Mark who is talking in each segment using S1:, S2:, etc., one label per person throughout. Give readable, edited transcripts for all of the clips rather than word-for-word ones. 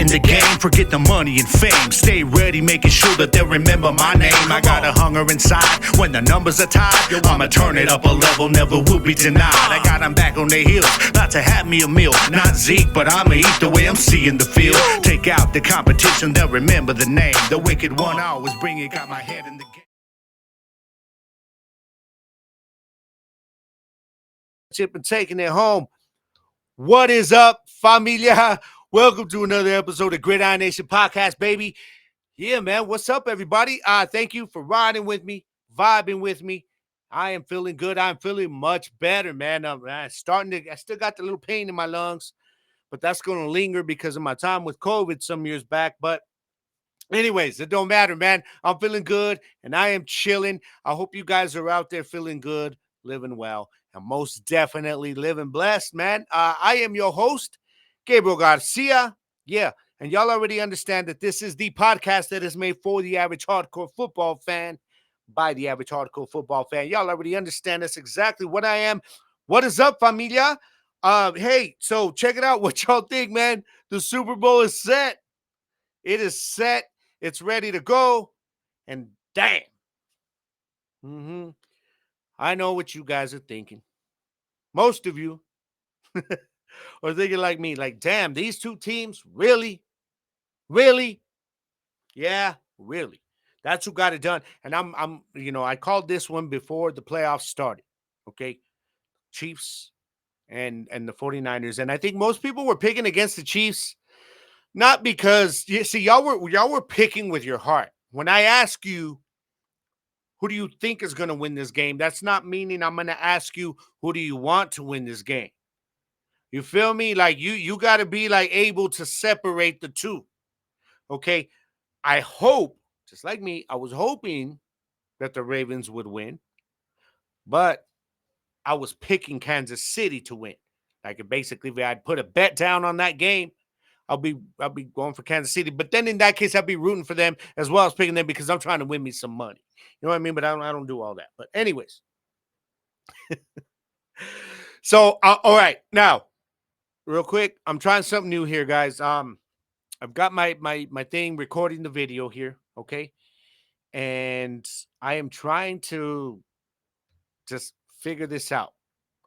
S1: in the game, forget the money and fame. Stay ready, making sure that they remember my name. I got a hunger inside when the numbers are tied. Yo, I'ma turn it up a level, never will be denied. I got them back on their heels, about to have me a meal. Not Zeke, but I'ma eat the way I'm seeing the field. Take out the competition, they'll remember the name. The wicked one I always bring it, got my head in the game. Chip and taking it home. What is up, familia? Welcome to another episode of Gridiron Nation Podcast, baby. Yeah, man. What's up, everybody? Thank you for riding with me, vibing with me. I am feeling good. I'm feeling much better, man. I still got the little pain in my lungs, but that's going to linger because of my time with COVID some years back. But anyways, it don't matter, man. I'm feeling good, and I am chilling. I hope you guys are out there feeling good, living well, and most definitely living blessed, man. I am your host, Gabriel Garcia. Yeah, and y'all already understand that this is the podcast that is made for the average hardcore football fan, by the average hardcore football fan. Y'all already understand that's exactly what I am. What is up, familia? Hey, so check it out. What y'all think, man? The Super Bowl is set. It is set. It's ready to go. And damn. I know what you guys are thinking. Most of you are thinking like me, like, damn, these two teams, really? Really? Yeah, really. That's who got it done. And I called this one before the playoffs started. Okay. Chiefs and the 49ers. And I think most people were picking against the Chiefs, not because you see, y'all were picking with your heart. When I ask you, who do you think is going to win this game? That's not meaning I'm going to ask you, who do you want to win this game? You feel me? Like you got to be like able to separate the two. Okay. I hope, just like me, I was hoping that the Ravens would win, but I was picking Kansas City to win. Like basically, if I'd put a bet down on that game, I'll be going for Kansas City. But then in that case, I'd be rooting for them as well as picking them because I'm trying to win me some money. You know what I mean? But I don't do all that. But anyways. So all right. Now, real quick, I'm trying something new here, guys. I've got my thing recording the video here, okay? And I am trying to just figure this out.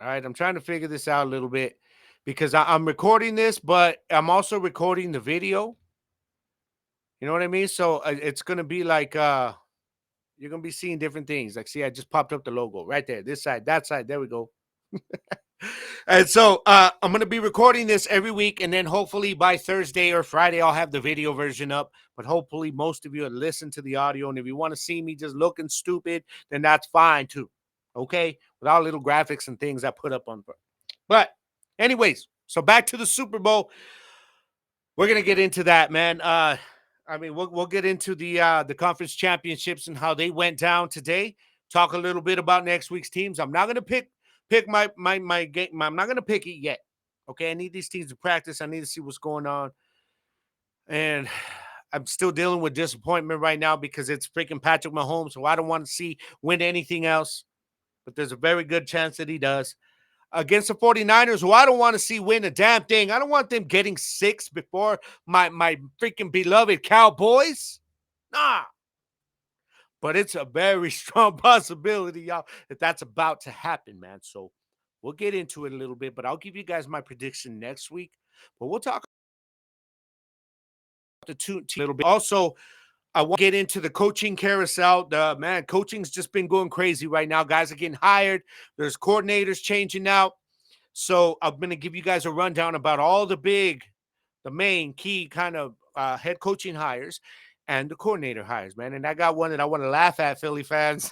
S1: All right. I'm trying to figure this out a little bit because I'm recording this, but I'm also recording the video. You know what I mean? So it's going to be like, you're going to be seeing different things. Like, see, I just popped up the logo right there. This side, that side. There we go. And so I'm going to be recording this every week. And then hopefully by Thursday or Friday, I'll have the video version up. But hopefully most of you will listen to the audio. And if you want to see me just looking stupid, then that's fine too. Okay? With all little graphics and things I put up on. But anyways, so back to the Super Bowl. We're going to get into that, man. We'll get into the conference championships and how they went down today. Talk a little bit about next week's teams. I'm not going to pick my game. I'm not going to pick it yet. Okay, I need these teams to practice. I need to see what's going on. And I'm still dealing with disappointment right now because it's freaking Patrick Mahomes, so I don't want to see win anything else. But there's a very good chance that he does. Against the 49ers, who I don't want to see win a damn thing. I don't want them getting 6 before my freaking beloved Cowboys. Nah. But it's a very strong possibility, y'all, that that's about to happen, man. So we'll get into it a little bit, but I'll give you guys my prediction next week. But we'll talk about the two a little bit. Also, I want to get into the coaching carousel. Coaching's just been going crazy right now. Guys are getting hired. There's coordinators changing out. So I'm going to give you guys a rundown about all the main key kind of head coaching hires and the coordinator hires, man. And I got one that I want to laugh at, Philly fans.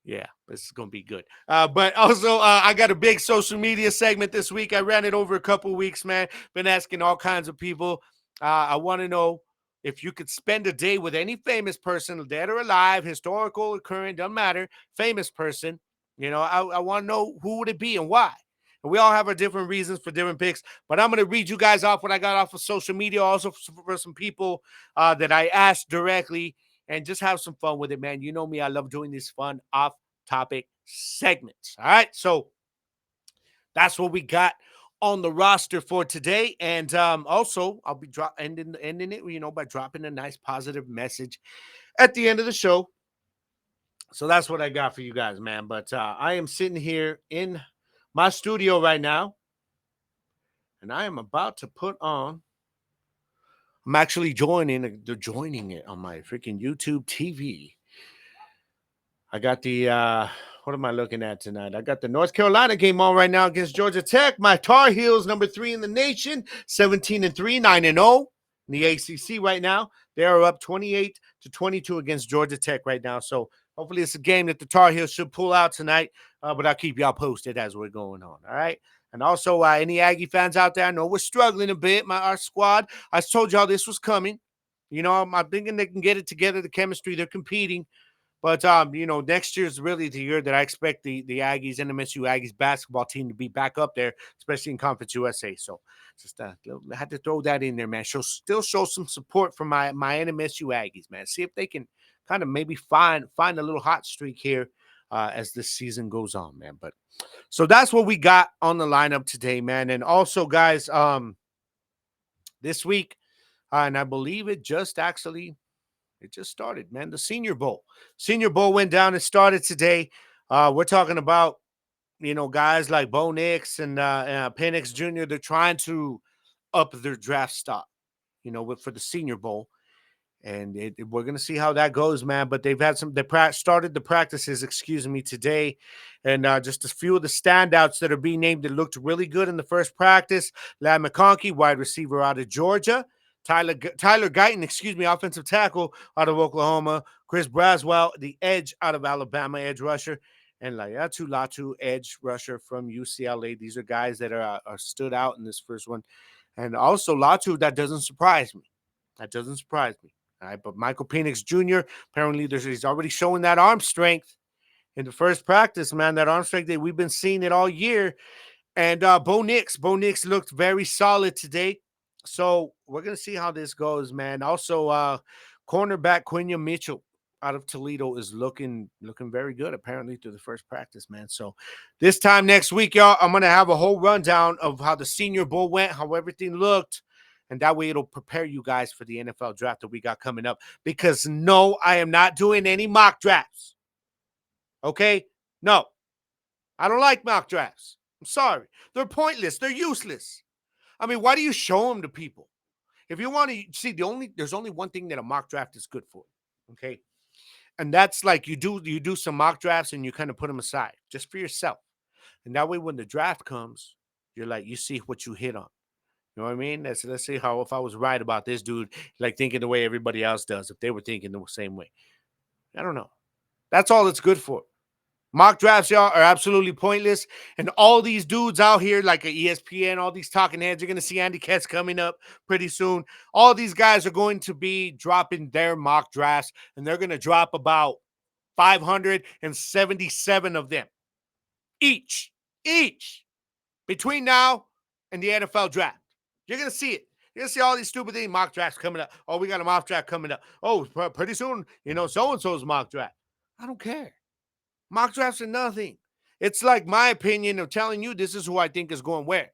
S1: Yeah, this is going to be good. But also, I got a big social media segment this week. I ran it over a couple weeks, man. Been asking all kinds of people. I want to know if you could spend a day with any famous person, dead or alive, historical or current, doesn't matter, famous person. You know, I want to know who would it be and why. And we all have our different reasons for different picks. But I'm going to read you guys off what I got off of social media, also for some people that I asked directly, and just have some fun with it, man. You know me, I love doing these fun off-topic segments. All right, so that's what we got on the roster for today. And also, I'll be ending it, by dropping a nice positive message at the end of the show. So that's what I got for you guys, man. But I am sitting here in my studio right now, and I am about to put on. I'm actually They're joining it on my freaking YouTube TV. I got the what am I looking at tonight? I got the North Carolina game on right now against Georgia Tech. My Tar Heels, number 3 in the nation, 17-3, 9-0 in the ACC right now. They are up 28-22 against Georgia Tech right now. So hopefully it's a game that the Tar Heels should pull out tonight. But I'll keep y'all posted as we're going on. All right. And also, any Aggie fans out there, I know we're struggling a bit. Our squad, I told y'all this was coming. I'm thinking they can get it together. The chemistry, they're competing. But, next year is really the year that I expect the Aggies, NMSU Aggies basketball team to be back up there, especially in Conference USA. So just I had to throw that in there, man. Still show some support for my NMSU Aggies, man. See if they can kind of maybe find a little hot streak here as this season goes on, man. But so that's what we got on the lineup today, man. And also, guys, this week, and I believe it just started, man. The Senior Bowl. Senior Bowl went down and started today. We're talking about, guys like Bo Nix and Penix Jr. They're trying to up their draft stock, for the Senior Bowl. And we're going to see how that goes, man. But they've had started the practices, today. And just a few of the standouts that are being named that looked really good in the first practice. Lad McConkey, wide receiver out of Georgia. Tyler Guyton, offensive tackle out of Oklahoma. Chris Braswell, the edge out of Alabama, edge rusher. And Laiatu Latu, edge rusher from UCLA. These are guys that are stood out in this first one. And also Latu, that doesn't surprise me. All right, but Michael Penix Jr., apparently he's already showing that arm strength in the first practice, man. That arm strength that we've been seeing it all year. And Bo Nix looked very solid today. So we're going to see how this goes, man. Also, cornerback Quenya Mitchell out of Toledo is looking very good, apparently, through the first practice, man. So this time next week, y'all, I'm going to have a whole rundown of how the Senior Bowl went, how everything looked. And that way it'll prepare you guys for the NFL draft that we got coming up. Because no, I am not doing any mock drafts. Okay? No. I don't like mock drafts. I'm sorry. They're pointless. They're useless. I mean, why do you show them to people? If you want to see, there's only one thing that a mock draft is good for. Okay? And that's like you do some mock drafts and you kind of put them aside just for yourself. And that way when the draft comes, you're like, you see what you hit on. You know what I mean? Let's see how if I was right about this dude, like thinking the way everybody else does, if they were thinking the same way. I don't know. That's all it's good for. Mock drafts, y'all, are absolutely pointless. And all these dudes out here, like a ESPN, all these talking heads, you're going to see Andy Katz coming up pretty soon. All these guys are going to be dropping their mock drafts, and they're going to drop about 577 of them each between now and the NFL draft. You're going to see it. You're going to see all these stupid things, mock drafts coming up. Oh, we got a mock draft coming up. Oh, pretty soon, so-and-so's mock draft. I don't care. Mock drafts are nothing. It's like my opinion of telling you this is who I think is going where.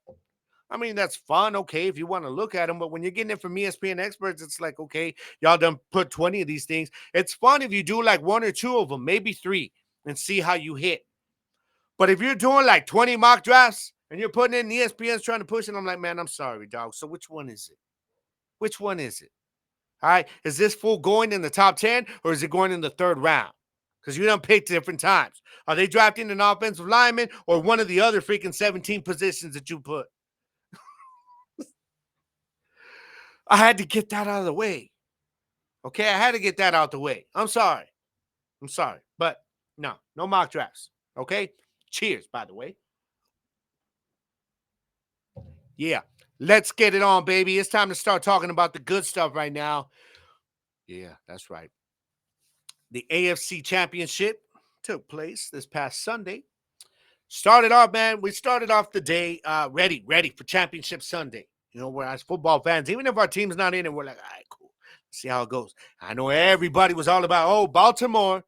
S1: I mean, that's fun, okay, if you want to look at them. But when you're getting it from ESPN experts, it's like, okay, y'all done put 20 of these things. It's fun if you do like 1 or 2 of them, maybe 3, and see how you hit. But if you're doing like 20 mock drafts, and you're putting in ESPN's trying to push it, I'm like, man, I'm sorry, dog. So which one is it? All right. Is this fool going in the top 10 or is it going in the 3rd round? Because you done picked different times. Are they drafting an offensive lineman or one of the other freaking 17 positions that you put? I had to get that out of the way. Okay. I had to get that out the way. I'm sorry. But no mock drafts. Okay. Cheers, by the way. Yeah, let's get it on, baby. It's time to start talking about the good stuff right now. Yeah, that's right. The AFC Championship took place this past Sunday. Started off, man. We started off the day ready for Championship Sunday. We're as football fans, even if our team's not in it, we're like, all right, cool. Let's see how it goes. I know everybody was all about, Baltimore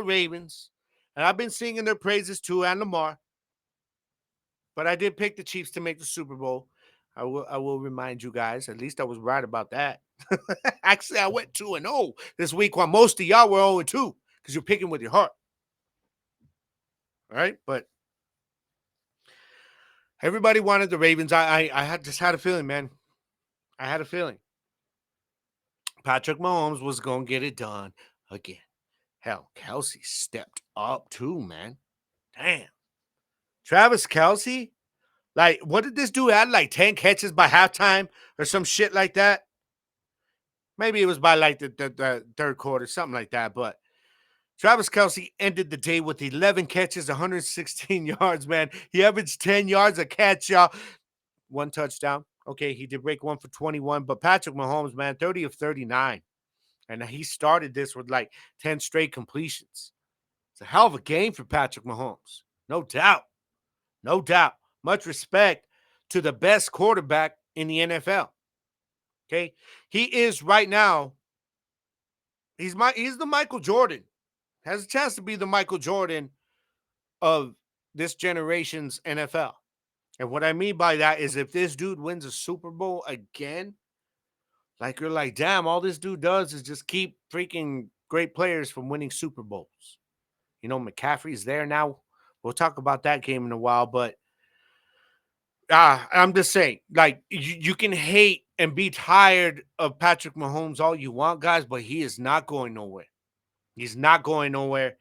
S1: Ravens. And I've been singing their praises too, and Lamar. But I did pick the Chiefs to make the Super Bowl. I will remind you guys. At least I was right about that. Actually, I went 2-0 this week while most of y'all were 0-2 because you're picking with your heart. All right, but everybody wanted the Ravens. I just had a feeling, man. I had a feeling Patrick Mahomes was gonna get it done again. Hell, Kelsey stepped up too, man. Damn, Travis Kelsey. Like, what did this dude had? Like 10 catches by halftime or some shit like that. Maybe it was by like the third quarter, something like that. But Travis Kelsey ended the day with 11 catches, 116 yards, man. He averaged 10 yards a catch, y'all. One touchdown. Okay, he did break one for 21. But Patrick Mahomes, man, 30 of 39. And he started this with like 10 straight completions. It's a hell of a game for Patrick Mahomes. No doubt. No doubt. Much respect to the best quarterback in the NFL. Okay. He is right now. He's the Michael Jordan. Has a chance to be the Michael Jordan of this generation's NFL. And what I mean by that is if this dude wins a Super Bowl again, like you're like, damn, all this dude does is just keep freaking great players from winning Super Bowls. You know, McCaffrey's there now. We'll talk about that game in a while, but I'm just saying, like, you can hate and be tired of Patrick Mahomes all you want, guys, but he is not going nowhere. He's not going nowhere.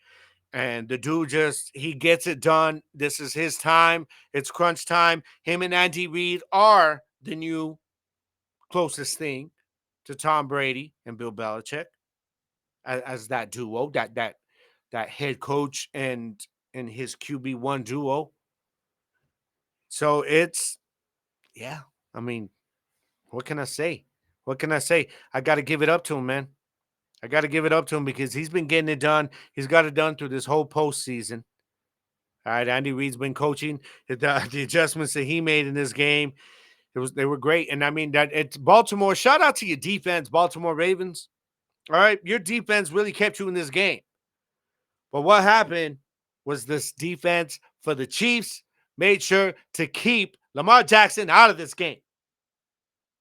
S1: And the dude he gets it done. This is his time. It's crunch time. Him and Andy Reid are the new closest thing to Tom Brady and Bill Belichick as that duo, that head coach and his QB1 duo. So yeah. I mean, what can I say? What can I say? I got to give it up to him, man. I got to give it up to him because he's been getting it done. He's got it done through this whole postseason. All right, Andy Reid's been coaching. The adjustments that he made in this game, they were great. And I mean that it's Baltimore. Shout out to your defense, Baltimore Ravens. All right, your defense really kept you in this game. But what happened was this defense for the Chiefs made sure to keep Lamar Jackson out of this game.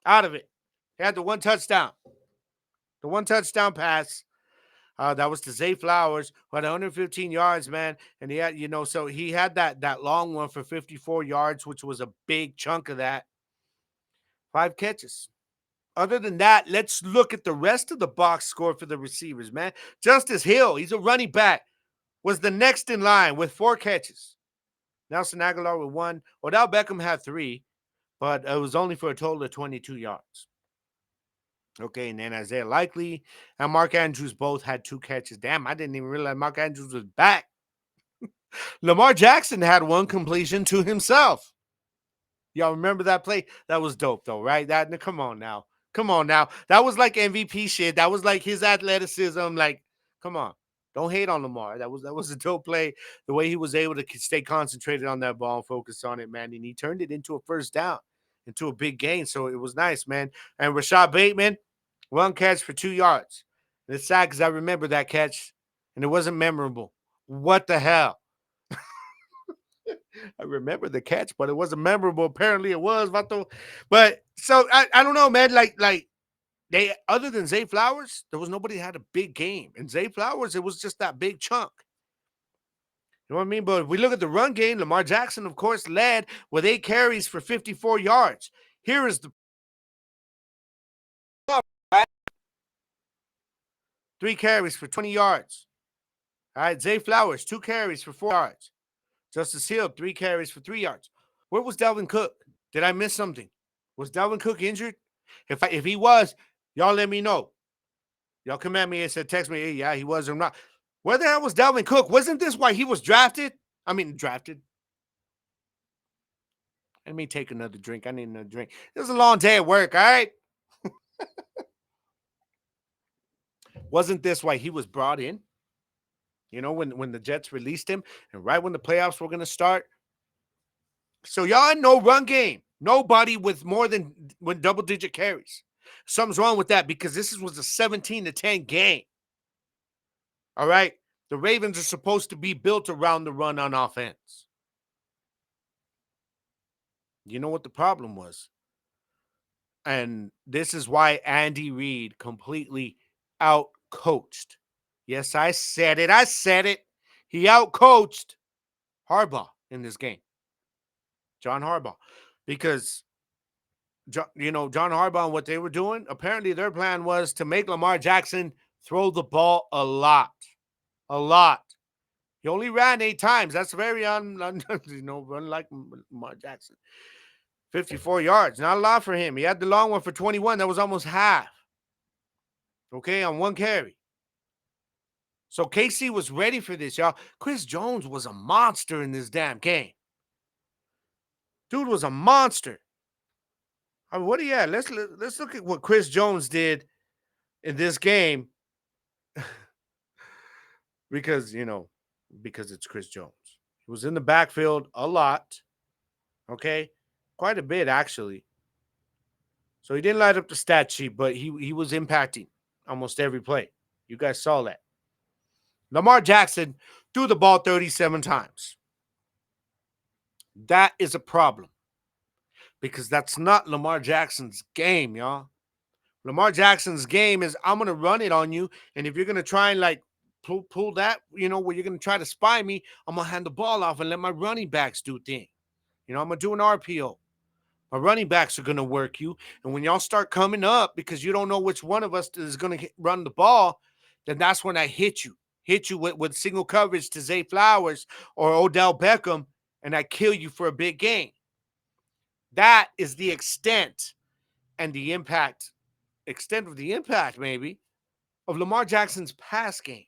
S1: Out of it. He had the one touchdown. The one touchdown pass. That was to Zay Flowers, who had 115 yards, man. And he had, so he had that long one for 54 yards, which was a big chunk of that. 5 catches. Other than that, let's look at the rest of the box score for the receivers, man. Justice Hill, he's a running back, was the next in line with 4 catches. Nelson Aguilar with 1. Odell Beckham had 3, but it was only for a total of 22 yards. Okay, and then Isaiah Likely and Mark Andrews both had 2 catches. Damn, I didn't even realize Mark Andrews was back. Lamar Jackson had 1 completion to himself. Y'all remember that play? That was dope, though, right? Come on now. Come on now. That was like MVP shit. That was like his athleticism. Like, come on. Don't hate on Lamar. That was a dope play. The way he was able to stay concentrated on that ball and focus on it, man. And he turned it into a first down, into a big gain. So it was nice, man. And Rashad Bateman, 1 catch for 2 yards. And it's sad because I remember that catch, and it wasn't memorable. What the hell? I remember the catch, but it wasn't memorable. Apparently it was, Vato. But so I don't know, man. Like they other than Zay Flowers, there was nobody that had a big game. And Zay Flowers, it was just that big chunk. You know what I mean? But if we look at the run game, Lamar Jackson, of course, led with 8 carries for 54 yards. Here is the 3 carries for 20 yards. All right, Zay Flowers, 2 carries for 4 yards. Justice Hill, 3 carries for 3 yards. Where was Dalvin Cook? Did I miss something? Was Dalvin Cook injured? If he was, y'all let me know. Y'all come at me and said, text me, hey, yeah, he was or not. Where the hell was Dalvin Cook? Wasn't this why he was drafted? Drafted. Let me take another drink. I need another drink. It was a long day at work, all right? Wasn't this why he was brought in? You know, when the Jets released him and right when the playoffs were going to start. So y'all had no run game. Nobody with more than double-digit carries. Something's wrong with that because this was a 17-10 game. All right? The Ravens are supposed to be built around the run on offense. You know what the problem was? And this is why Andy Reid completely out coached. Yes, I said it. I said it. He out coached Harbaugh in this game, John Harbaugh, because John Harbaugh and what they were doing. Apparently, their plan was to make Lamar Jackson throw the ball a lot, a lot. He only ran 8 times. That's very unlike Lamar Jackson. 54 yards, not a lot for him. He had the long one for 21. That was almost half. Okay, on one carry. So KC was ready for this, y'all. Chris Jones was a monster in this damn game. Dude was a monster. I mean, what do you at? Let's look at what Chris Jones did in this game because it's Chris Jones. He was in the backfield a lot. Okay, quite a bit actually. So he didn't light up the stat sheet, but he was impacting almost every play. You guys saw that. Lamar Jackson threw the ball 37 times. That is a problem because that's not Lamar Jackson's game, y'all. Lamar Jackson's game is I'm going to run it on you. And if you're going to try and like pull that, where you're going to try to spy me, I'm going to hand the ball off and let my running backs do things. I'm going to do an RPO. My running backs are going to work you. And when y'all start coming up because you don't know which one of us is going to run the ball, then that's when I hit you. Hit you with single coverage to Zay Flowers or Odell Beckham, and I kill you for a big gain. That is the extent of the impact, maybe, of Lamar Jackson's pass game.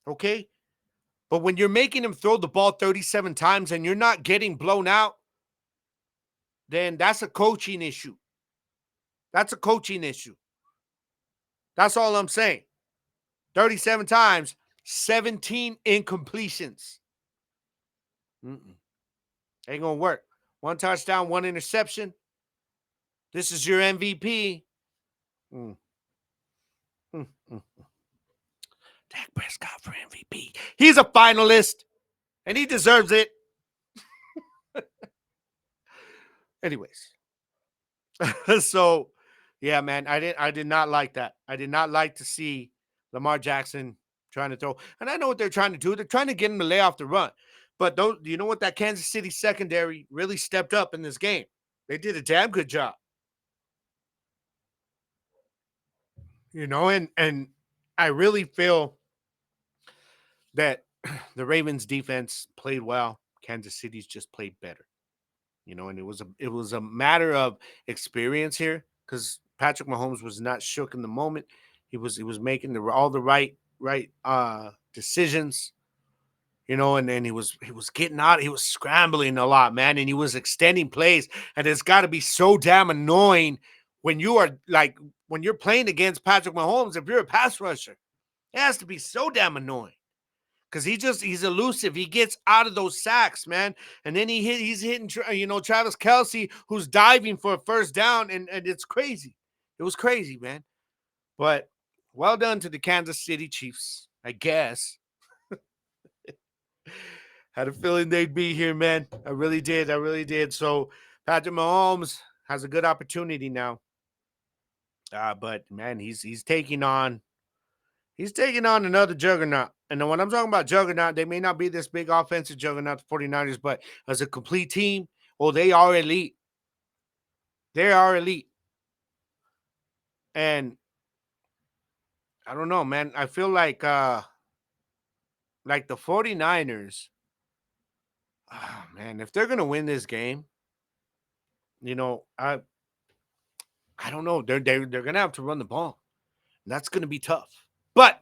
S1: Okay? But when you're making him throw the ball 37 times and you're not getting blown out, then that's a coaching issue. That's a coaching issue. That's all I'm saying. 37 times, 17 incompletions. Ain't going to work. 1 touchdown, 1 interception. This is your MVP. Dak Prescott for MVP. He's a finalist, and he deserves it. Anyways. So, yeah, man, I did not like that. I did not like to see Lamar Jackson trying to throw. And I know what they're trying to do. They're trying to get him to lay off the run. But you know what? That Kansas City secondary really stepped up in this game. They did a damn good job. And I really feel that the Ravens defense played well. Kansas City's just played better. And it was a matter of experience here because Patrick Mahomes was not shook in the moment. He was making all the right decisions. And then he was getting out. He was scrambling a lot, man, and he was extending plays. And it's got to be so damn annoying when you're playing against Patrick Mahomes. If you're a pass rusher, it has to be so damn annoying because he's elusive. He gets out of those sacks, man, and then he's hitting Travis Kelce, who's diving for a first down, and it's crazy. It was crazy, man. But well done to the Kansas City Chiefs, I guess. Had a feeling they'd be here, man. I really did. So Patrick Mahomes has a good opportunity now. But man, he's taking on another juggernaut. And when I'm talking about juggernaut, they may not be this big offensive juggernaut, the 49ers, but as a complete team, they are elite. They are elite. And I don't know, man. I feel like the 49ers, man, if they're going to win this game, I don't know. They're going to have to run the ball. And that's going to be tough. But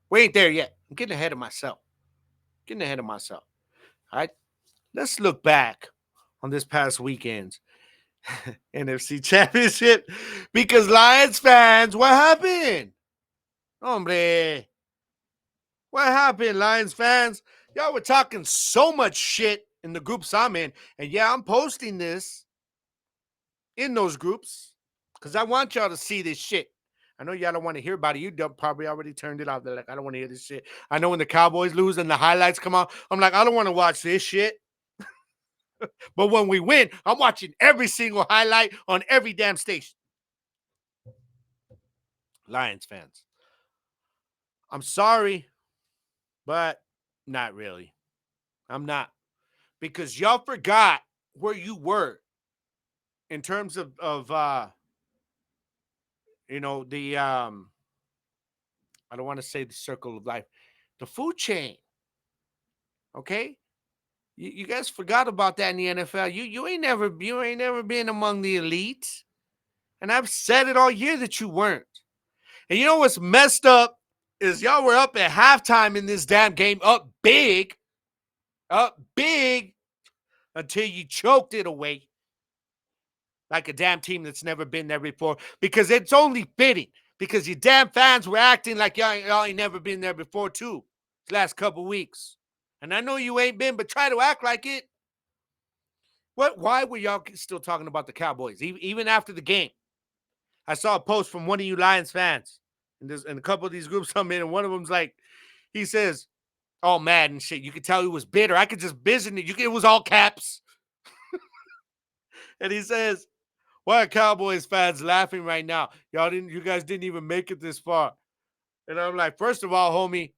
S1: we ain't there yet. I'm getting ahead of myself. All right. Let's look back on this past weekend's NFC Championship because Lions fans, what happened? Hombre. What happened, Lions fans? Y'all were talking so much shit in the groups I'm in. And yeah, I'm posting this in those groups because I want y'all to see this shit. I know y'all don't want to hear about it. You probably already turned it off. They're like, I don't want to hear this shit. I know when the Cowboys lose and the highlights come out, I'm like, I don't want to watch this shit. But when we win, I'm watching every single highlight on every damn station. Lions fans, I'm sorry, but not really. I'm not. Because y'all forgot where you were in terms of the I don't want to say the circle of life, the food chain. Okay, you guys forgot about that in the NFL. You ain't never been among the elite, and I've said it all year that you weren't. And you know what's messed up is y'all were up at halftime in this damn game, up big until you choked it away like a damn team that's never been there before. Because it's only fitting. Because you damn fans were acting like y'all ain't never been there before too. This last couple weeks. And I know you ain't been, but try to act like it. Why were y'all still talking about the Cowboys? Even after the game. I saw a post from one of you Lions fans. And a couple of these groups I'm in, and one of them's like, he says, all mad and shit. You could tell he was bitter. I could just visit it. It was all caps. And he says, why are Cowboys fans laughing right now? You guys didn't even make it this far. And I'm like, first of all, homie,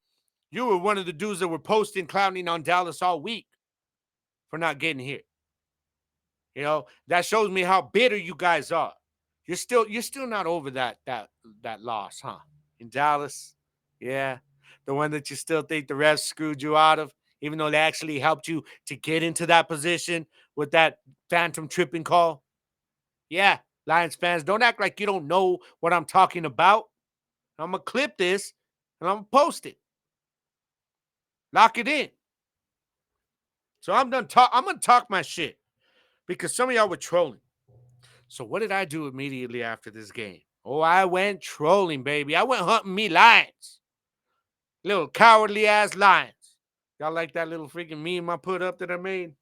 S1: you were one of the dudes that were posting clowning on Dallas all week for not getting here. That shows me how bitter you guys are. You're still not over that loss, huh? In Dallas. Yeah. The one that you still think the refs screwed you out of, even though they actually helped you to get into that position with that phantom tripping call. Yeah, Lions fans, don't act like you don't know what I'm talking about. I'm going to clip this and I'm going to post it. Lock it in. So I'm going to talk my shit because some of y'all were trolling. So what did I do immediately after this game? Oh, I went trolling, baby. I went hunting me lions. Little cowardly ass lions. Y'all like that little freaking meme I put up that I made?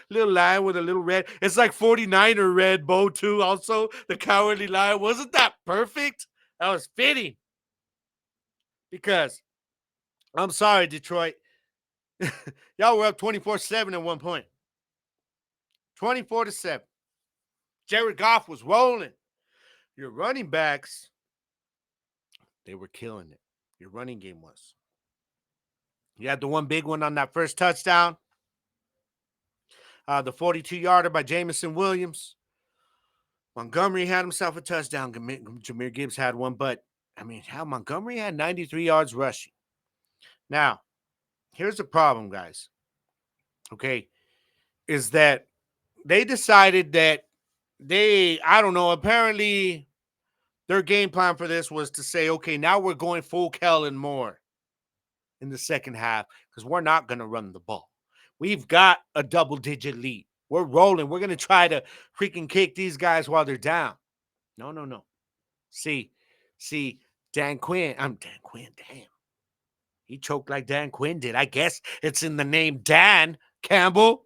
S1: Little lion with a little red. It's like 49er red bow too. Also, the cowardly lion. Wasn't that perfect? That was fitting. Because I'm sorry, Detroit. Y'all were up 24-7 at one point. 24-7. Jared Goff was rolling. Your running backs, they were killing it. Your running game was. You had the one big one on that first touchdown. The 42-yarder by Jamison Williams. Montgomery had himself a touchdown. Jahmyr Gibbs had one. But, Montgomery had 93 yards rushing. Now, here's the problem, guys. Okay, is that they decided that I don't know, apparently their game plan for this was to say, okay, now we're going full Kellen Moore in the second half because we're not going to run the ball. We've got a double-digit lead. We're rolling. We're going to try to freaking kick these guys while they're down. No. See, Dan Quinn. I'm Dan Quinn. Damn. He choked like Dan Quinn did. I guess it's in the name Dan Campbell.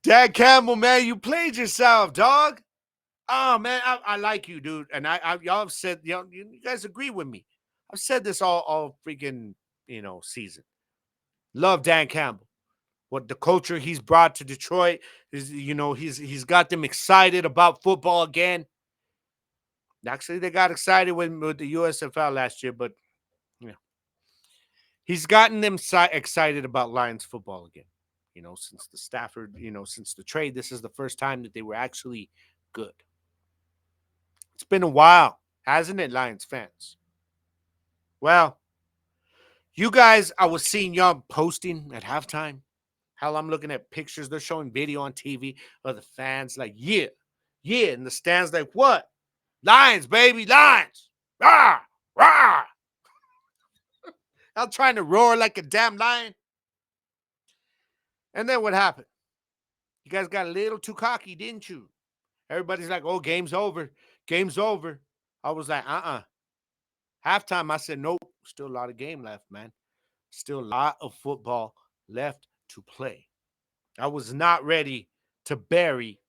S1: Dan Campbell, man, you played yourself, dog. Oh, man, I like you, dude. And y'all have said, you guys agree with me. I've said this all freaking, season. Love Dan Campbell. What the culture he's brought to Detroit is, he's got them excited about football again. Actually, they got excited with the USFL last year, but he's gotten them excited about Lions football again. Since the Stafford, since the trade, this is the first time that they were actually good. It's been a while, hasn't it, Lions fans? Well, you guys, I was seeing y'all posting at halftime. Hell, I'm looking at pictures. They're showing video on TV of the fans like, yeah. And the stands like, what? Lions, baby, Lions. Rah, rah. I'm trying to roar like a damn lion. And then what happened? You guys got a little too cocky, didn't you? Everybody's like, oh, game's over. Game's over. I was like, Halftime, I said, nope. Still a lot of game left, man. Still a lot of football left to play. I was not ready to bury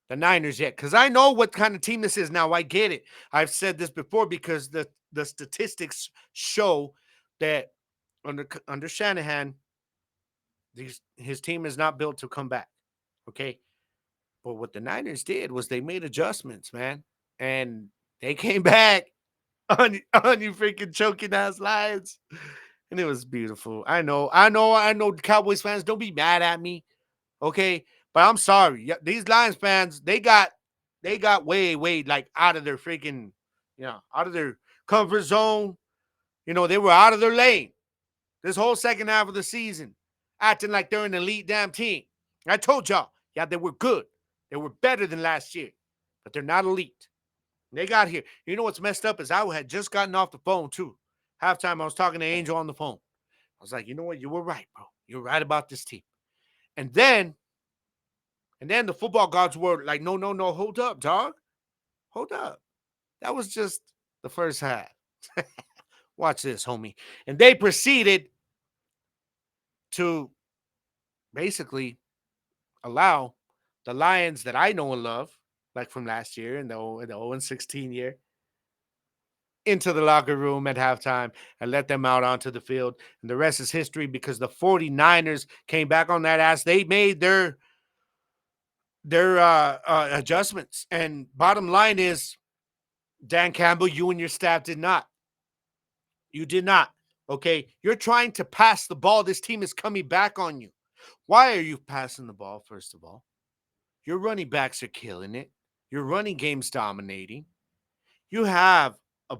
S1: the Niners yet because I know what kind of team this is now. I get it. I've said this before because the statistics show that under Shanahan, His team is not built to come back. Okay. But what the Niners did was they made adjustments, man. And they came back on you freaking choking ass Lions. And it was beautiful. I know, Cowboys fans, don't be mad at me. Okay. But I'm sorry. These Lions fans, they got way like out of their freaking, out of their comfort zone. They were out of their lane this whole second half of the season, acting like they're an elite damn team. I told y'all, yeah, they were good. They were better than last year, but they're not elite. They got here. You know what's messed up is I had just gotten off the phone too. Halftime, I was talking to Angel on the phone. I was like, you know what? You were right, bro. You're right about this team. And then, the football gods were like, no, no, no, hold up, dog. Hold up. That was just the first half. Watch this, homie. And they proceeded to basically allow the Lions that I know and love, like from last year in the 0-16 year, into the locker room at halftime and let them out onto the field. And the rest is history because the 49ers came back on that ass. They made their adjustments. And bottom line is, Dan Campbell, you and your staff did not. You did not. Okay? You're trying to pass the ball. This team is coming back on you. Why are you passing the ball, first of all? Your running backs are killing it. Your running game's dominating. You have a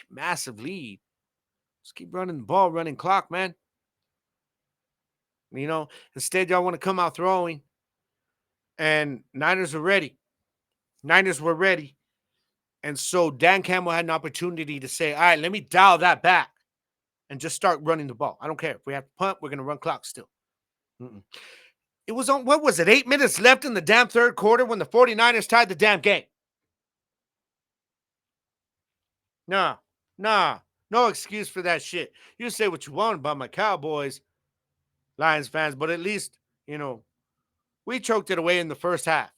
S1: massive lead. Just keep running the ball, running clock, man. Instead, y'all want to come out throwing. And Niners are ready. Niners were ready. And so Dan Campbell had an opportunity to say, all right, let me dial that back and just start running the ball. I don't care. If we have to punt, we're going to run clock still. Mm-mm. It was on, what was it, 8 minutes left in the damn third quarter when the 49ers tied the damn game. Nah, no excuse for that shit. You say what you want about my Cowboys, Lions fans, but at least, we choked it away in the first half.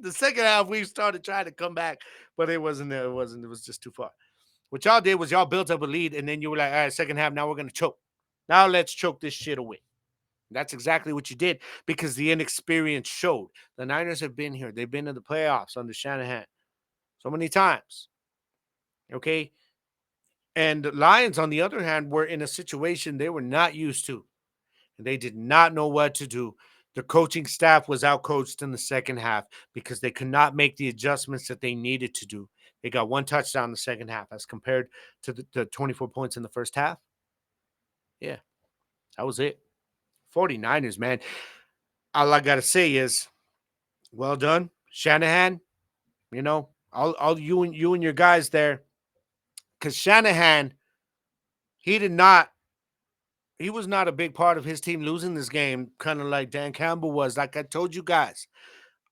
S1: The second half, we started trying to come back, but it wasn't there. It was just too far. What y'all did was y'all built up a lead, and then you were like, all right, second half, now we're going to choke. Now let's choke this shit away. That's exactly what you did because the inexperience showed. The Niners have been here. They've been in the playoffs under Shanahan so many times. Okay? And the Lions, on the other hand, were in a situation they were not used to. And they did not know what to do. The coaching staff was outcoached in the second half because they could not make the adjustments that they needed to do. They got one touchdown in the second half as compared to the 24 points in the first half. Yeah, that was it. 49ers, man. All I got to say is, well done, Shanahan. All you and your guys there. Because Shanahan, he was not a big part of his team losing this game, kind of like Dan Campbell was. Like I told you guys,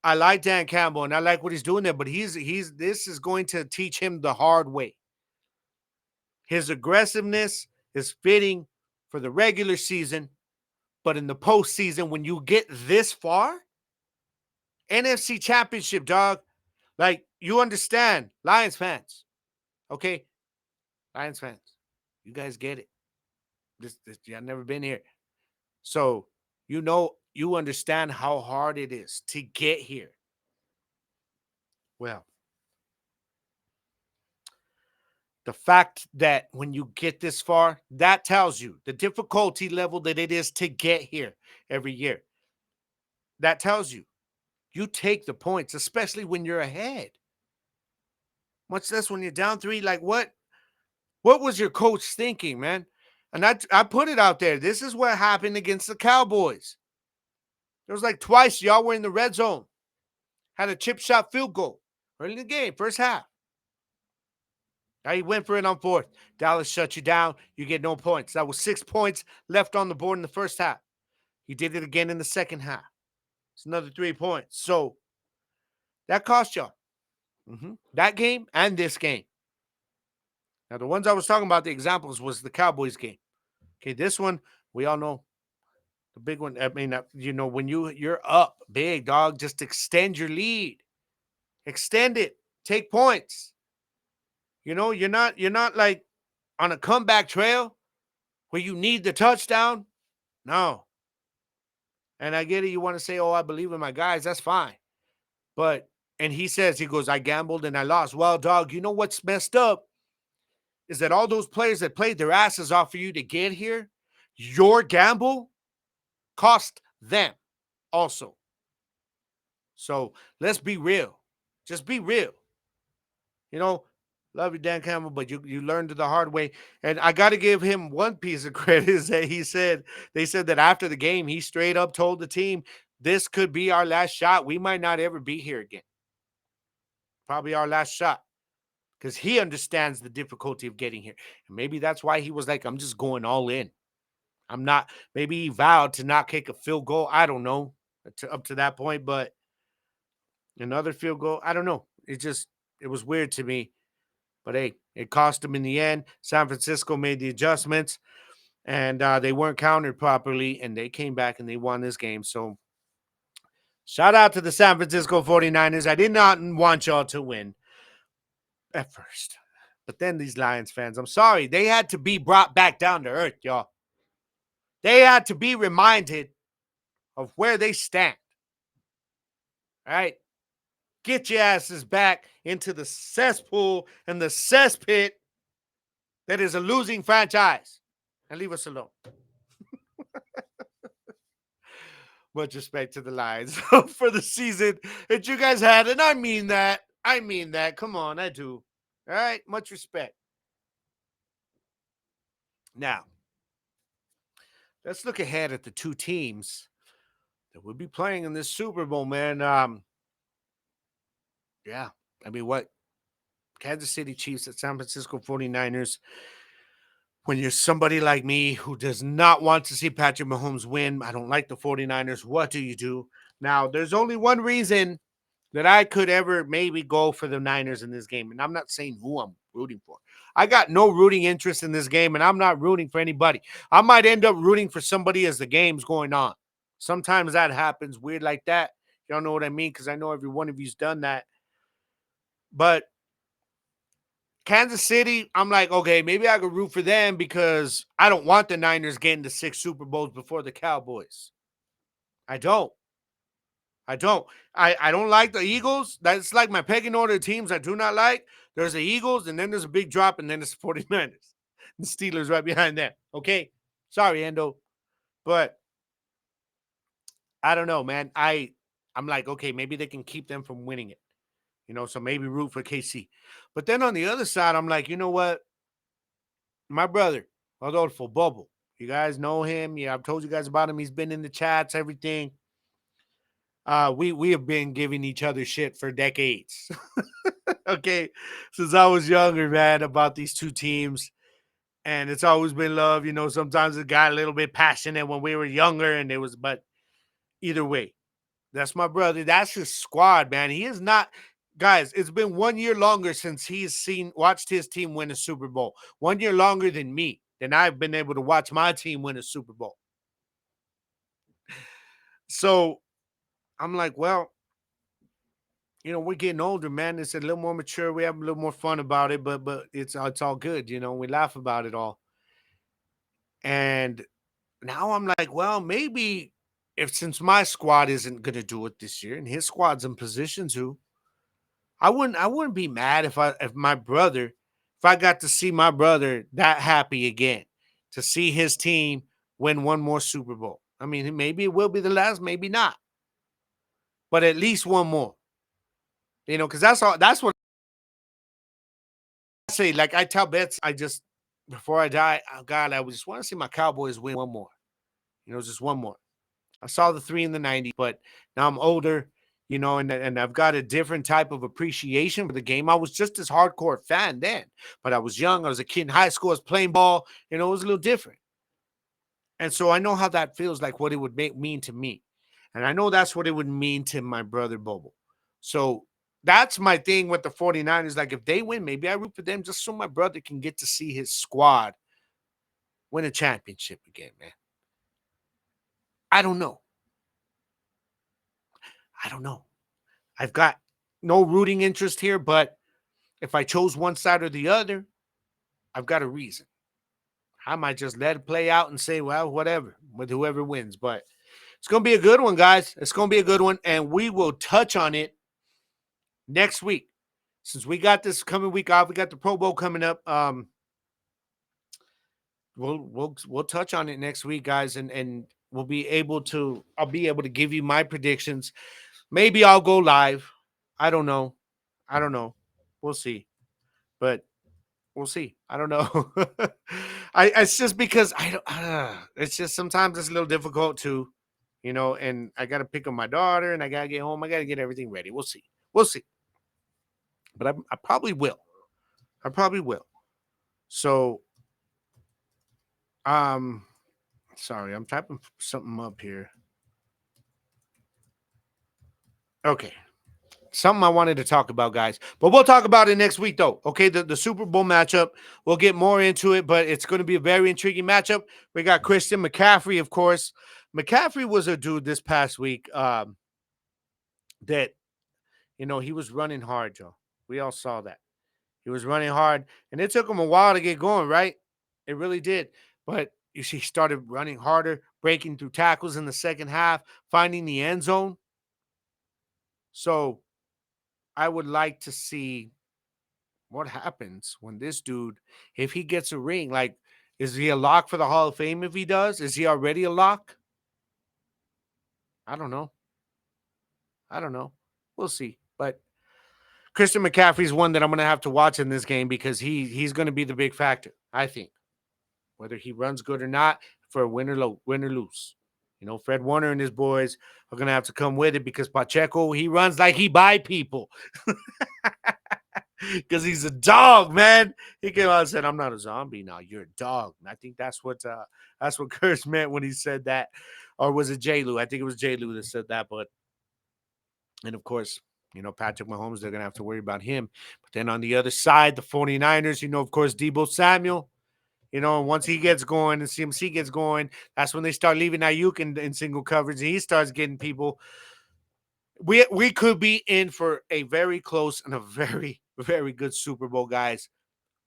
S1: I like Dan Campbell and I like what he's doing there, but this is going to teach him the hard way. His aggressiveness is fitting for the regular season, but in the postseason, when you get this far, NFC Championship, dog, like you understand, Lions fans, okay? Lions fans, you guys get it. This y'all never been here. So, you understand how hard it is to get here. Well, the fact that when you get this far, that tells you the difficulty level that it is to get here every year. That tells you take the points, especially when you're ahead. Much less when you're down 3. Like what was your coach thinking, man? And I put it out there. This is what happened against the Cowboys. There was like twice y'all were in the red zone. Had a chip shot field goal early in the game, first half. Now he went for it on fourth. Dallas shut you down. You get no points. That was 6 points left on the board in the first half. He did it again in the second half. It's another 3 points. So that cost y'all. That game and this game. Now, the ones I was talking about, the examples, was the Cowboys game. Okay, this one, we all know. The big one, I mean, when you're up big, dog, just extend your lead. Extend it. Take points. You're not like on a comeback trail where you need the touchdown. No. And I get it. You want to say, oh, I believe in my guys. That's fine. But, and he says, he goes, I gambled and I lost. Well, dog, you know what's messed up is that all those players that played their asses off for you to get here, your gamble cost them also. So let's be real. Just be real. You know, love you, Dan Campbell, but you learned it the hard way. And I got to give him one piece of credit is that they said that after the game, he straight up told the team, this could be our last shot. We might not ever be here again. Probably our last shot. Because he understands the difficulty of getting here. And maybe that's why he was like, I'm just going all in. I'm not, maybe he vowed to not kick a field goal. I don't know up to that point, but another field goal, I don't know. It was weird to me. But hey, it cost him in the end. San Francisco made the adjustments and they weren't countered properly and they came back and they won this game. So shout out to the San Francisco 49ers. I did not want y'all to win at first. But then these Lions fans, I'm sorry, they had to be brought back down to earth, y'all. They had to be reminded of where they stand. All right? Get your asses back into the cesspool and the cesspit that is a losing franchise and leave us alone. Much respect to the Lions for the season that you guys had. And I mean that. I mean that. Come on, I do. All right? Much respect. Now, let's look ahead at the two teams that will be playing in this Super Bowl, man. Yeah. I mean, what? Kansas City Chiefs at San Francisco 49ers. When you're somebody like me who does not want to see Patrick Mahomes win, I don't like the 49ers. What do you do? Now, there's only one reason that I could ever maybe go for the Niners in this game, and I'm not saying who I'm rooting for. I got no rooting interest in this game, and I'm not rooting for anybody. I might end up rooting for somebody as the game's going on. Sometimes that happens, weird like that. Y'all know what I mean? Because I know every one of you's done that. But Kansas City, I'm like, okay, maybe I could root for them because I don't want the Niners getting to 6 Super Bowls before the Cowboys. I don't. I don't. I don't like the Eagles. That's like my pecking order of teams I do not like. There's the Eagles, and then there's a big drop, and then it's the 49ers. The Steelers right behind them. Okay? Sorry, Endo. But I don't know, man. I'm like, okay, maybe they can keep them from winning it. So maybe root for KC. But then on the other side, I'm like, you know what? My brother, Rodolfo Bobo. You guys know him. Yeah, I've told you guys about him. He's been in the chats, everything. We have been giving each other shit for decades. Okay, since I was younger, man, about these two teams. And it's always been love. Sometimes it got a little bit passionate when we were younger, and but either way, that's my brother. That's his squad, man. He is not, guys, it's been 1 year longer since he's watched his team win a Super Bowl. 1 year longer than me, than I've been able to watch my team win a Super Bowl. So I'm like, well, we're getting older, man. It's a little more mature. We have a little more fun about it, but it's all good. We laugh about it all. And now I'm like, well, maybe since my squad isn't gonna do it this year, and his squad's in position to, I wouldn't be mad if I got to see my brother that happy again, to see his team win one more Super Bowl. I mean, maybe it will be the last, maybe not, but at least one more. Because that's what I say. Like I tell Bets, before I die, oh God, I just want to see my Cowboys win one more. Just one more. I saw the 3 in the 90s, but now I'm older, and I've got a different type of appreciation for the game. I was just as hardcore fan then, but I was young. I was a kid in high school. I was playing ball. It was a little different. And so I know how that feels, like what it would mean to me. And I know that's what it would mean to my brother Bobo. So that's my thing with the 49ers. Like if they win, maybe I root for them just so my brother can get to see his squad win a championship again, man. I don't know. I've got no rooting interest here, but if I chose one side or the other, I've got a reason. I might just let it play out and say, well, whatever, with whoever wins. But It's going to be a good one, guys. It's going to be a good one, and we will touch on it next week. Since we got this coming week off, we got the Pro Bowl coming up. We'll touch on it next week, guys, and we'll be able to. I'll be able to give you my predictions. Maybe I'll go live. I don't know. I don't know. We'll see. But we'll see. I don't know. It's just because I don't. It's just sometimes it's a little difficult to, and I got to pick up my daughter, and I got to get home. I got to get everything ready. We'll see. We'll see. But I probably will. I probably will. So, um, sorry, I'm typing something up here. Okay. Something I wanted to talk about, guys. But we'll talk about it next week, though. Okay, the Super Bowl matchup. We'll get more into it, but it's going to be a very intriguing matchup. We got Christian McCaffrey, of course. McCaffrey was a dude this past week that, he was running hard, Joe. We all saw that. He was running hard, and it took him a while to get going, right? It really did. But you see, he started running harder, breaking through tackles in the second half, finding the end zone. So I would like to see what happens when this dude, if he gets a ring, like, is he a lock for the Hall of Fame if he does? Is he already a lock? I don't know. I don't know. We'll see. But Christian McCaffrey's one that I'm going to have to watch in this game because he's going to be the big factor, I think. Whether he runs good or not, for a win or lose. Fred Warner and his boys are going to have to come with it because Pacheco, he runs like he buy people. Because he's a dog, man. He came out and said, "I'm not a zombie now. You're a dog." And I think that's what Kurtz meant when he said that. Or was it J. Lou? I think it was J. Lou that said that. And of course, Patrick Mahomes, they're going to have to worry about him. But then on the other side, the 49ers, of course, Deebo Samuel. And once he gets going and CMC gets going, that's when they start leaving Ayuk in single coverage, and he starts getting people. We could be in for a very close and a very, very good Super Bowl, guys.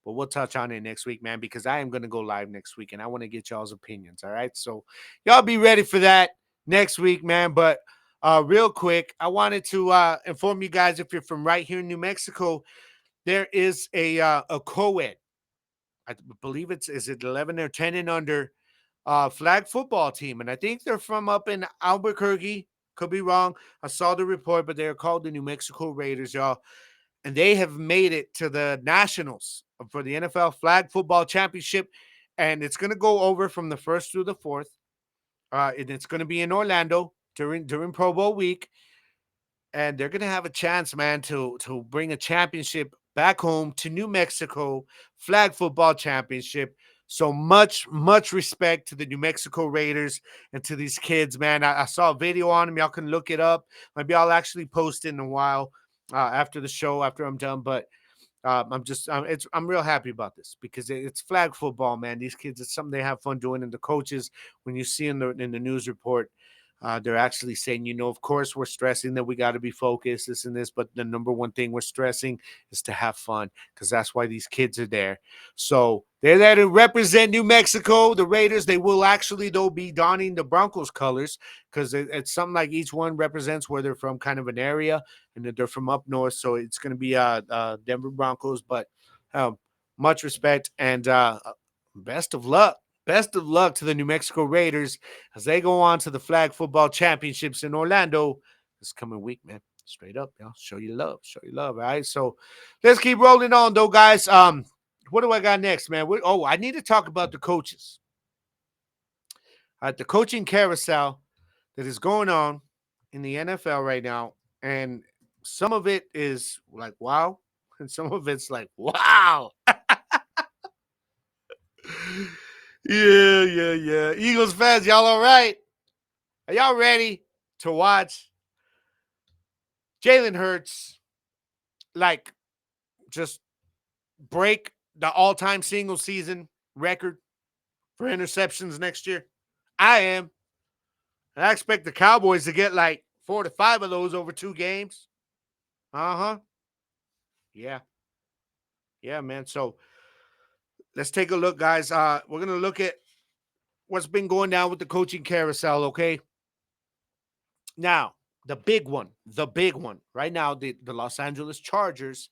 S1: But we'll touch on it next week, man, because I am going to go live next week, and I want to get y'all's opinions, all right? So y'all be ready for that next week, man. But real quick, I wanted to inform you guys, if you're from right here in New Mexico, there is a co-ed. I believe is it 11 or 10 and under flag football team. And I think they're from up in Albuquerque. Could be wrong. I saw the report, but they're called the New Mexico Raiders, y'all. And they have made it to the Nationals for the NFL Flag Football Championship. And it's going to go over from the 1st through the 4th. And it's going to be in Orlando during Pro Bowl week. And they're going to have a chance, man, to bring a championship back home to New Mexico, flag football championship. So much respect to the New Mexico Raiders and to these kids, man. I saw a video on them. Y'all can look it up. Maybe I'll actually post it in a while after the show, after I'm done. But I'm real happy about this because it's flag football, man. These kids, it's something they have fun doing. And the coaches, when you see in the news report, they're actually saying, of course, we're stressing that we got to be focused, this and this, but the number one thing we're stressing is to have fun because that's why these kids are there. So they're there to represent New Mexico. The Raiders, they will actually, though, be donning the Broncos colors because it's something like each one represents where they're from, kind of an area, and that they're from up north. So it's going to be Denver Broncos, but much respect and best of luck. Best of luck to the New Mexico Raiders as they go on to the Flag Football Championships in Orlando this coming week, man. Straight up, y'all. Show you love. Show you love, all right? So let's keep rolling on, though, guys. What do I got next, man? I need to talk about the coaches. The coaching carousel that is going on in the NFL right now. And some of it is like, wow. And some of it's like, wow. Yeah. Eagles fans, y'all all right? Are y'all ready to watch Jalen Hurts like just break the all-time single season record for interceptions next year? I am. And I expect the Cowboys to get like 4 to 5 of those over 2 games. Uh-huh. Yeah. Yeah, man. So let's take a look, guys. We're going to look at what's been going down with the coaching carousel, okay? Now, the big one. Right now, the Los Angeles Chargers,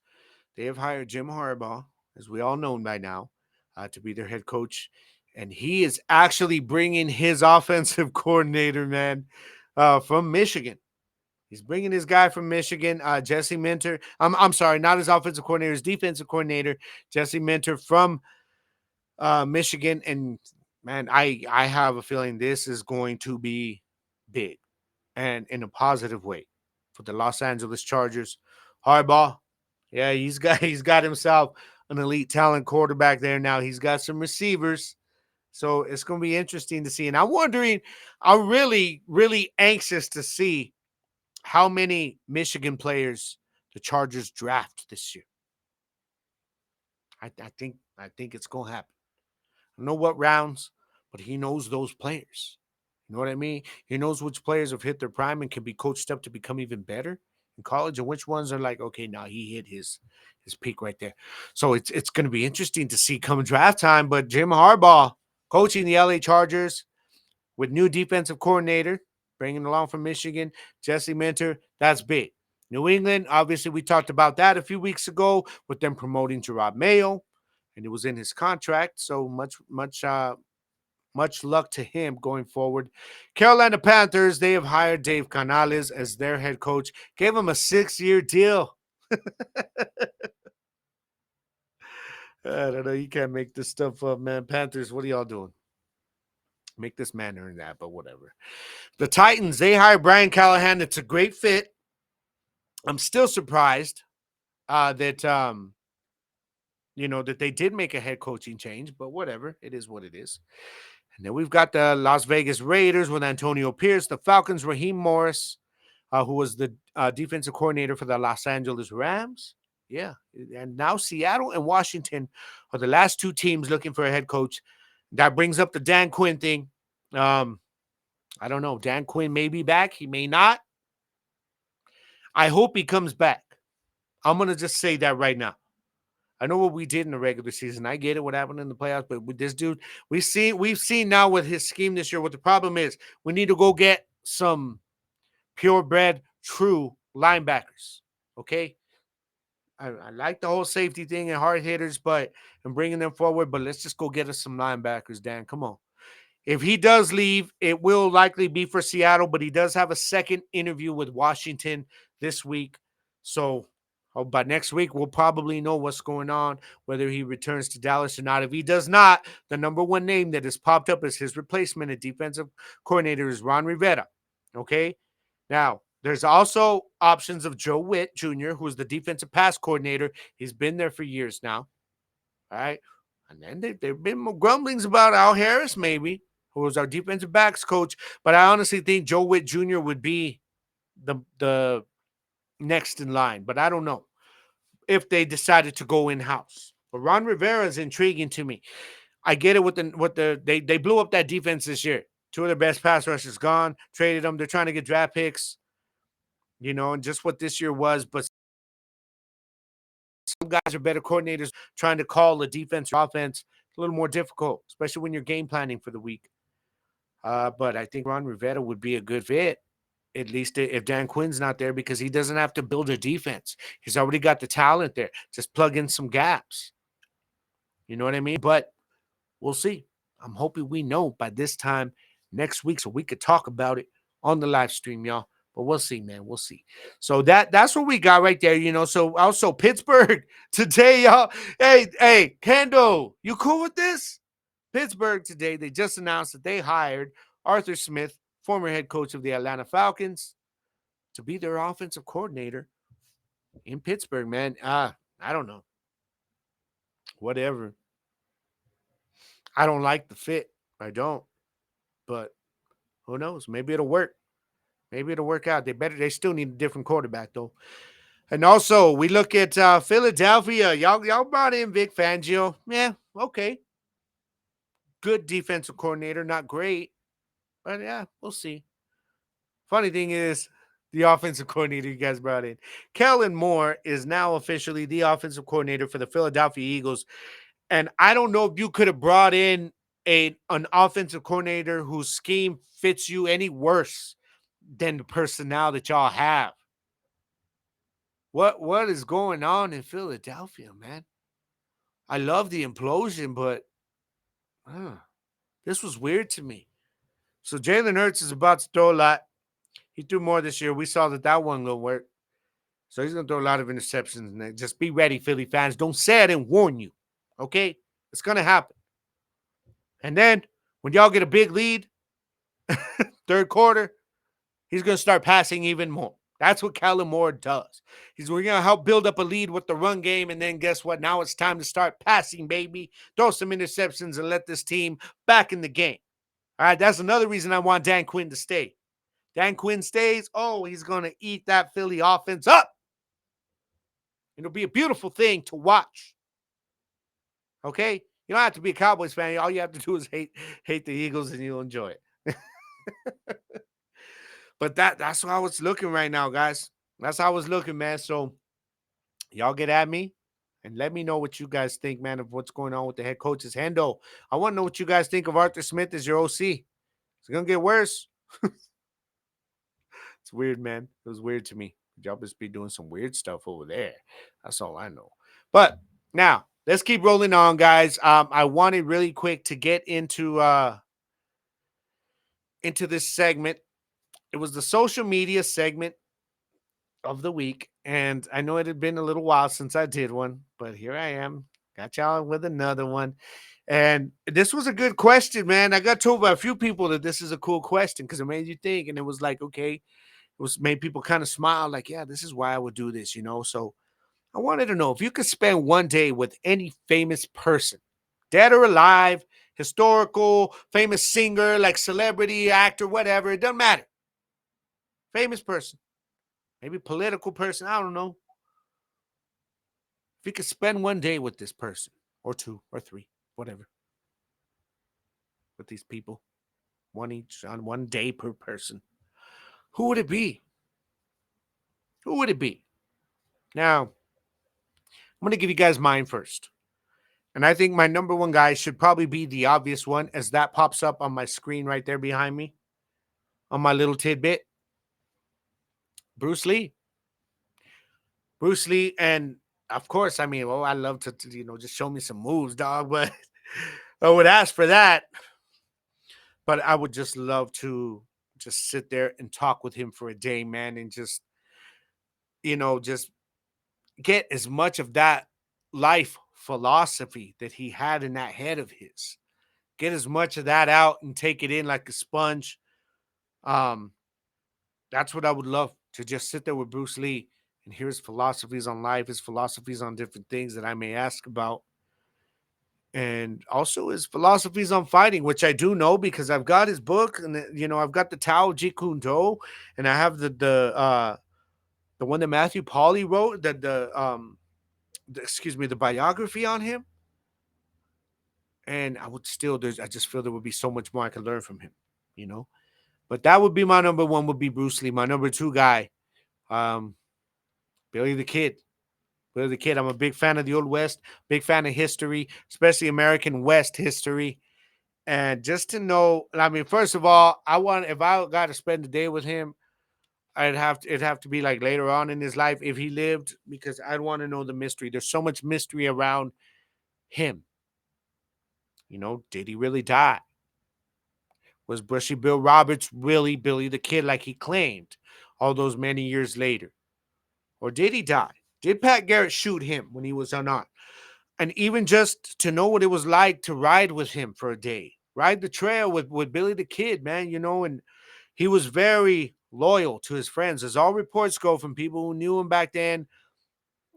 S1: they have hired Jim Harbaugh, as we all know by now, to be their head coach. And he is actually bringing his offensive coordinator, man, from Michigan. He's bringing his guy from Michigan, Jesse Minter. I'm sorry, not his offensive coordinator, his defensive coordinator, Jesse Minter from Michigan. And man, I have a feeling this is going to be big and in a positive way for the Los Angeles Chargers. Harbaugh, yeah, he's got himself an elite talent quarterback there now. He's got some receivers. So it's going to be interesting to see. And I'm really anxious to see how many Michigan players the Chargers draft this year. I think it's going to happen. I don't know what rounds, but he knows those players. You know what I mean? He knows which players have hit their prime and can be coached up to become even better in college, and which ones are like, okay, now he hit his peak right there. So it's going to be interesting to see come draft time. But Jim Harbaugh coaching the LA Chargers with new defensive coordinator, bringing along from Michigan, Jesse Minter, that's big. New England, obviously, we talked about that a few weeks ago with them promoting Gerard Mayo, and it was in his contract. So much luck to him going forward. Carolina Panthers, they have hired Dave Canales as their head coach, gave him a 6-year deal. I don't know. You can't make this stuff up, man. Panthers, what are y'all doing? Make this man earn that, but whatever. The Titans, they hired Brian Callahan. It's a great fit. I'm still surprised that they did make a head coaching change, but whatever. It is what it is. And then we've got the Las Vegas Raiders with Antonio Pierce, the Falcons, Raheem Morris, who was the defensive coordinator for the Los Angeles Rams. Yeah. And now Seattle and Washington are the last two teams looking for a head coach. That brings up the Dan Quinn thing. I don't know. Dan Quinn may be back. He may not. I hope he comes back. I'm going to just say that right now. I know what we did in the regular season. I get it, what happened in the playoffs, but with this dude, we've seen now with his scheme this year what the problem is. We need to go get some purebred, true linebackers. Okay, I like the whole safety thing and hard hitters, but and bringing them forward. But let's just go get us some linebackers, Dan. Come on. If he does leave, it will likely be for Seattle, but he does have a second interview with Washington this week. So by next week, we'll probably know what's going on, whether he returns to Dallas or not. If he does not, the number one name that has popped up as his replacement at defensive coordinator is Ron Rivera. Okay? Now, there's also options of Joe Witt Jr., who is the defensive pass coordinator. He's been there for years now. All right? And then there have been grumblings about Al Harris, maybe, who was our defensive backs coach. But I honestly think Joe Witt Jr. would be the next in line. But I don't know if they decided to go in-house. But Ron Rivera is intriguing to me. I get it they blew up that defense this year. Two of their best pass rushers gone, traded them. They're trying to get draft picks, and just what this year was. But some guys are better coordinators trying to call the defense or offense. It's a little more difficult, especially when you're game planning for the week. But I think Ron Rivera would be a good fit, at least if Dan Quinn's not there, because he doesn't have to build a defense. He's already got the talent there. Just plug in some gaps. You know what I mean? But we'll see. I'm hoping we know by this time next week so we could talk about it on the live stream, y'all. But we'll see, man. We'll see. So that's what we got right there, So also Pittsburgh today, y'all. Hey, Kendo, you cool with this? Pittsburgh today, they just announced that they hired Arthur Smith, former head coach of the Atlanta Falcons, to be their offensive coordinator in Pittsburgh, man. I don't know. Whatever. I don't like the fit. I don't. But who knows? Maybe it'll work. Maybe it'll work out. They still need a different quarterback, though. And also, we look at Philadelphia. Y'all brought in Vic Fangio. Yeah, okay. Good defensive coordinator, not great. But yeah, we'll see. Funny thing is, the offensive coordinator you guys brought in, Kellen Moore, is now officially the offensive coordinator for the Philadelphia Eagles. And I don't know if you could have brought in an offensive coordinator whose scheme fits you any worse than the personnel that y'all have. What is going on in Philadelphia, man? I love the implosion, but uh, this was weird to me. So Jalen Hurts is about to throw a lot. He threw more this year. We saw that one will work. So he's going to throw a lot of interceptions. And just be ready, Philly fans. Don't say I didn't warn you. Okay? It's going to happen. And then when y'all get a big lead, third quarter, he's going to start passing even more. That's what Kellen Moore does. We're going to help build up a lead with the run game. And then guess what? Now it's time to start passing, baby. Throw some interceptions and let this team back in the game. All right, that's another reason I want Dan Quinn to stay. Dan Quinn stays. Oh, he's going to eat that Philly offense up. It'll be a beautiful thing to watch. Okay? You don't have to be a Cowboys fan. All you have to do is hate the Eagles and you'll enjoy it. But that's how it's looking right now, guys. That's how it's looking, man. So y'all get at me and let me know what you guys think, man, of what's going on with the head coach's Hendo. I want to know what you guys think of Arthur Smith as your OC. It's going to get worse. It's weird, man. It was weird to me. Y'all must be doing some weird stuff over there. That's all I know. But now let's keep rolling on, guys. I wanted really quick to get into this segment. It was the social media segment of the week, and I know it had been a little while since I did one, but here I am. Got y'all with another one. And this was a good question, man. I got told by a few people that this is a cool question because it made you think, and it was like, okay, made people kind of smile, like, yeah, this is why I would do this, you know. So I wanted to know if you could spend one day with any famous person, dead or alive, historical, famous singer, like celebrity, actor, whatever, it doesn't matter. Famous person, maybe political person, I don't know. If you could spend one day with this person, or two, or three, whatever, with these people, one each on one day per person, who would it be? Who would it be? Now, I'm going to give you guys mine first. And I think my number one guy should probably be the obvious one, as that pops up on my screen right there behind me, on my little tidbit. Bruce Lee. Bruce Lee, and of course, I mean, I love to just show me some moves, dog, but I would ask for that. But I would just love to just sit there and talk with him for a day, man, and just get as much of that life philosophy that he had in that head of his. Get as much of that out and take it in like a sponge. That's what I would love, to just sit there with Bruce Lee and hear his philosophies on life, his philosophies on different things that I may ask about, and also his philosophies on fighting, which I do know because I've got his book, and I've got the Tao Jeet Kune Do, and I have the one that Matthew Pauly wrote, the biography on him. And I would still, I just feel there would be so much more I could learn from him, you know. But that would be my number one, would be Bruce Lee. My number two guy, Billy the Kid. Billy the Kid. I'm a big fan of the Old West, big fan of history, especially American West history. And just to know, I mean, first of all, if I got to spend a day with him, it'd have to be like later on in his life if he lived, because I'd want to know the mystery. There's so much mystery around him. Did he really die? Was Bushy Bill Roberts really Billy the Kid like he claimed all those many years later? Or did he die? Did Pat Garrett shoot him when he was unarmed? And even just to know what it was like to ride with him for a day, ride the trail with Billy the Kid, man, and he was very loyal to his friends. As all reports go from people who knew him back then,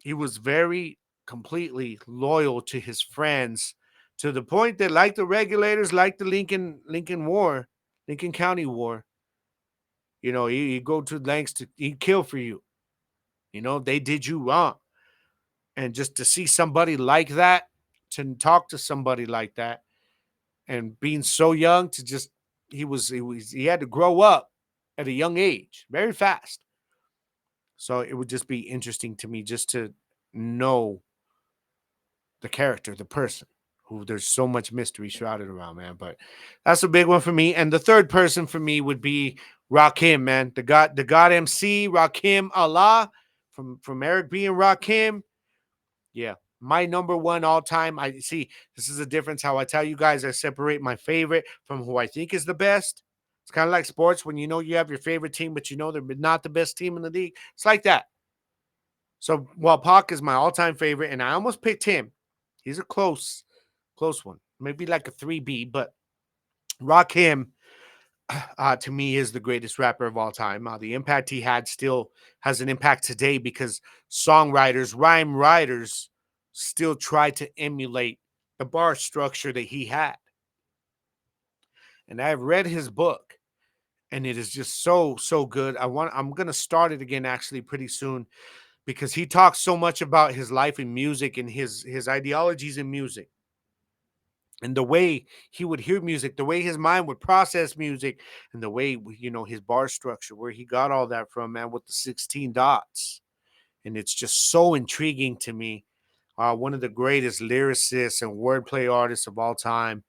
S1: he was very completely loyal to his friends, to the point that, like the regulators, like the Lincoln County War, he'd go to lengths to he'd kill for you. They did you wrong. And just to see somebody like that, to talk to somebody like that, and being so young, to just he had to grow up at a young age, very fast. So it would just be interesting to me just to know the character, the person, who there's so much mystery shrouded around, man. But that's a big one for me. And the third person for me would be Rakim, man. The God MC, Rakim Allah from Eric B and Rakim. Yeah. My number one all time. I see this is a difference how I tell you guys I separate my favorite from who I think is the best. It's kind of like sports when you know you have your favorite team, but you know they're not the best team in the league. It's like that. So while Pac is my all-time favorite, and I almost picked him, he's a close one. Maybe like a 3B, but Rakim to me is the greatest rapper of all time. The impact he had still has an impact today because songwriters, rhyme writers, still try to emulate the bar structure that he had. And I've read his book, and it is just so good. I'm gonna start it again actually pretty soon because he talks so much about his life in music and his ideologies in music and the way he would hear music, the way his mind would process music, and the way his bar structure, where he got all that from, man, with the 16 dots. And it's just so intriguing to me. One of the greatest lyricists and wordplay artists of all time,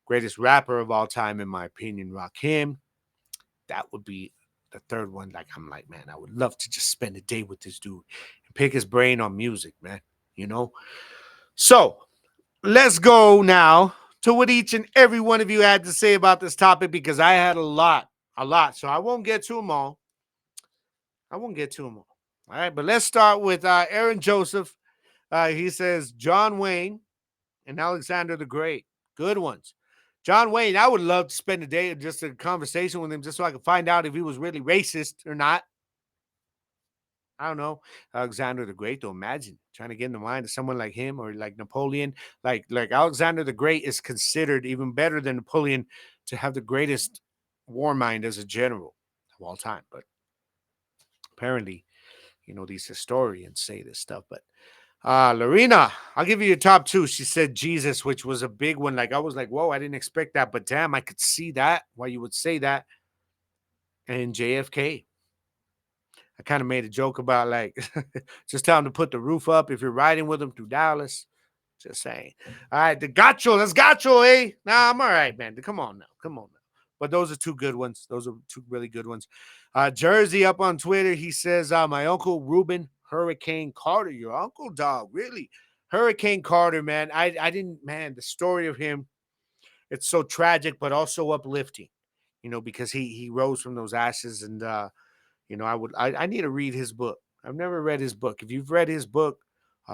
S1: greatest rapper of all time, in my opinion, Rakim. That would be the third one. Like, I'm like, man, I would love to just spend a day with this dude and pick his brain on music, man. You know? So let's go now to what each and every one of you had to say about this topic because I had a lot. So I won't get to them all. All right, but let's start with Aaron Joseph. He says John Wayne and Alexander the Great. Good ones. John Wayne, I would love to spend a day just a conversation with him just so I could find out if he was really racist or not. I don't know. Alexander the Great, though, imagine trying to get in the mind of someone like him or like Napoleon. Like Alexander the Great is considered even better than Napoleon to have the greatest war mind as a general of all time. But apparently, these historians say this stuff. But Lorena, I'll give you your top two. She said Jesus, which was a big one. Like I was like, whoa, I didn't expect that. But damn, I could see that, why you would say that. And JFK. I kind of made a joke about like just tell him to put the roof up if you're riding with him through Dallas. Just saying. All right, the Gacho. That's Gacho, eh? Nah, I'm all right, man. Come on now. But those are two good ones. Those are two really good ones. Jersey up on Twitter. He says, my uncle Ruben Hurricane Carter. Your uncle, dog. Really? Hurricane Carter, man. I didn't, man, the story of him, it's so tragic, but also uplifting, because he rose from those ashes and I need to read his book. I've never read his book. If you've read his book,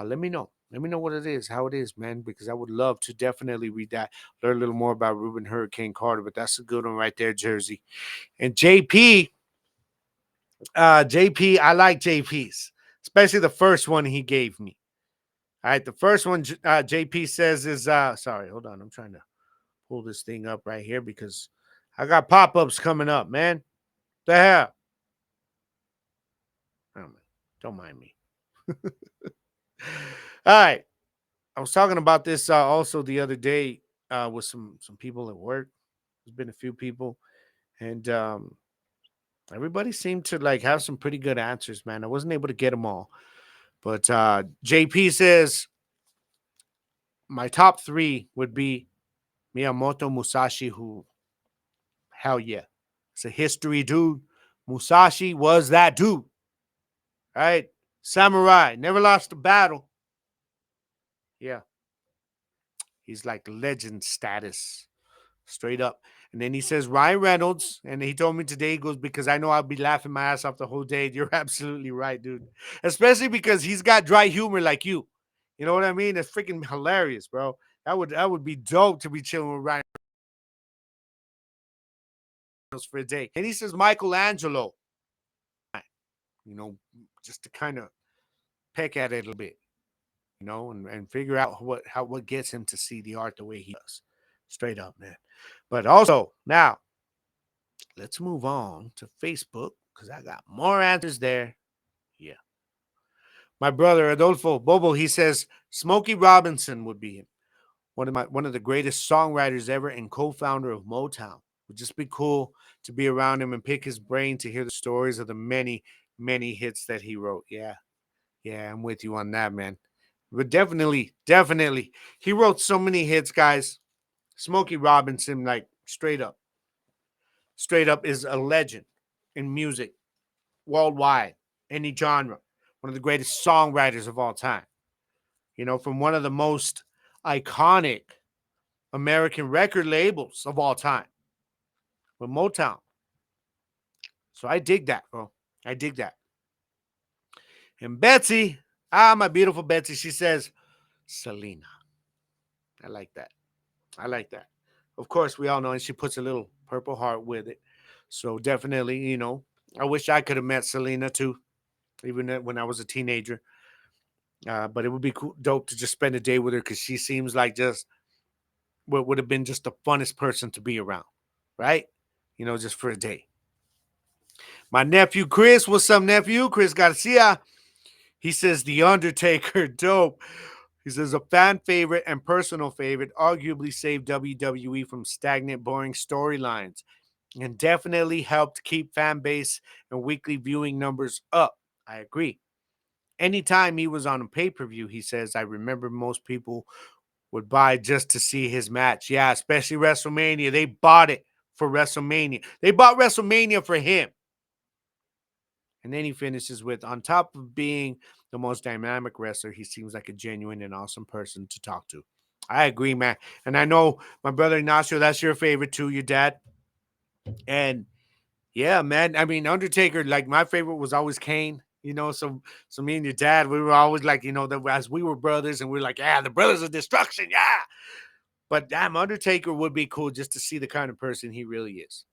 S1: let me know. Let me know what it is, how it is, man, because I would love to definitely read that, learn a little more about Reuben Hurricane Carter. But that's a good one right there, Jersey. And JP, I like JP's, especially the first one he gave me. All right, the first one JP says is sorry, hold on. I'm trying to pull this thing up right here because I got pop-ups coming up, man. The hell? Don't mind me. All right. I was talking about this also the other day with some people at work. There's been a few people, and everybody seemed to like have some pretty good answers. Man, I wasn't able to get them all, but JP says my top three would be Miyamoto Musashi. Who, hell yeah, it's a history dude. Musashi was that dude, right? Samurai, never lost a battle. Yeah, he's like legend status. Straight up. And then he says Ryan Reynolds. And he told me today, he goes, because I know I'll be laughing my ass off the whole day. You're absolutely right, dude. Especially because he's got dry humor like you. You know what I mean? It's freaking hilarious, bro. That would be dope to be chilling with Ryan Reynolds for a day. And he says Michelangelo. You know, just to kind of peck at it a little bit, and figure out what gets him to see the art the way he does. Straight up, man. But also now let's move on to Facebook because I got more answers there. Yeah. My brother Adolfo Bobo, he says Smokey Robinson would be him. One of the greatest songwriters ever and co-founder of Motown. Would just be cool to be around him and pick his brain to hear the stories of the many, many hits that he wrote. Yeah. Yeah, I'm with you on that, man. But definitely. He wrote so many hits, guys. Smokey Robinson, like straight up is a legend. in music worldwide, any genre. One of the greatest songwriters of all time. From one of the most iconic American record labels of all time with Motown. So I dig that, bro. I dig that. And Betsy, my beautiful Betsy, she says, Selena. I like that. I like that. Of course, we all know, and she puts a little purple heart with it. So definitely, I wish I could have met Selena too, even when I was a teenager. But it would be cool, dope to just spend a day with her because she seems like just what would have been just the funnest person to be around, right? Just for a day. My nephew Chris, what's up, nephew? Chris Garcia. He says The Undertaker, dope. He says a fan favorite and personal favorite, arguably saved WWE from stagnant, boring storylines, and definitely helped keep fan base and weekly viewing numbers up. I agree. Anytime he was on a pay-per-view, he says, I remember most people would buy just to see his match. Yeah, especially WrestleMania. They bought it for WrestleMania. They bought WrestleMania for him. And then he finishes with, on top of being the most dynamic wrestler, he seems like a genuine and awesome person to talk to. I agree, man. And I know my brother Ignacio, that's your favorite too, your dad. And yeah, man. I mean, Undertaker, like my favorite was always Kane. So me and your dad, we were always like, as we were brothers, and we are like, yeah, the brothers of destruction, yeah. But damn, Undertaker would be cool just to see the kind of person he really is.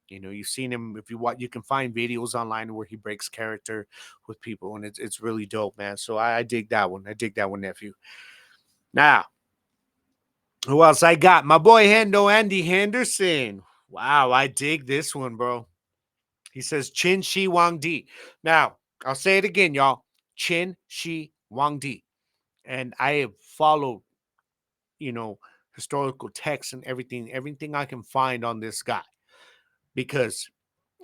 S1: You've seen him. If you watch, you can find videos online where he breaks character with people, and it's really dope, man. So I dig that one. I dig that one, nephew. Now, who else I got? My boy Andy Henderson. Wow, I dig this one, bro. He says Chin Shi Wang Di. Now, I'll say it again, y'all. Chin Shi Wang Di. And I have followed, you know, historical texts and everything I can find on this guy, because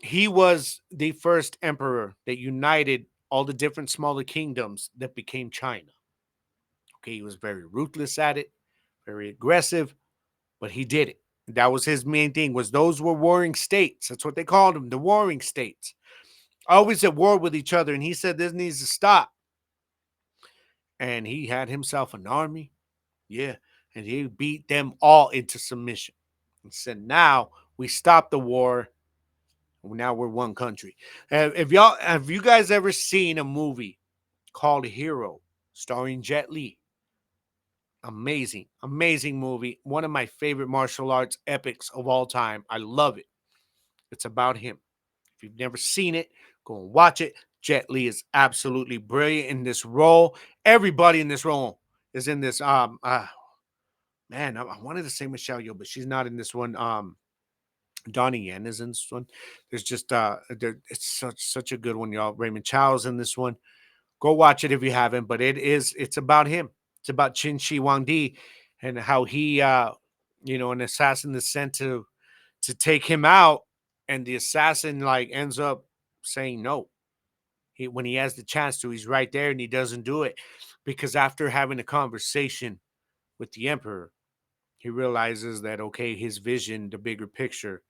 S1: he was the first emperor that united all the different smaller kingdoms that became China. Okay, he was very ruthless at it, very aggressive, but he did it. That was his main thing, was those were warring states. That's what they called them, the warring states. Always at war with each other. And he said this needs to stop. And he had himself an army. Yeah. And he beat them all into submission. He said, now we stop the war. Now we're one country. Have you guys ever seen a movie called Hero starring Jet Li? Amazing, amazing movie. One of my favorite martial arts epics of all time. I love it. It's about him. If you've never seen it, go and watch it. Jet Li is absolutely brilliant in this role. Everybody in this role is in this. Man, I wanted to say Michelle Yeoh, but she's not in this one. Donnie Yen is in this one. There's just it's such a good one, y'all. Raymond Chow's in this one. Go watch it if you haven't. But it's about him. It's about Qin Shi Huangdi and how he an assassin is sent to take him out, and the assassin like ends up saying no. When he has the chance to, he's right there and he doesn't do it, because after having a conversation with the emperor, he realizes that okay, his vision, the bigger picture,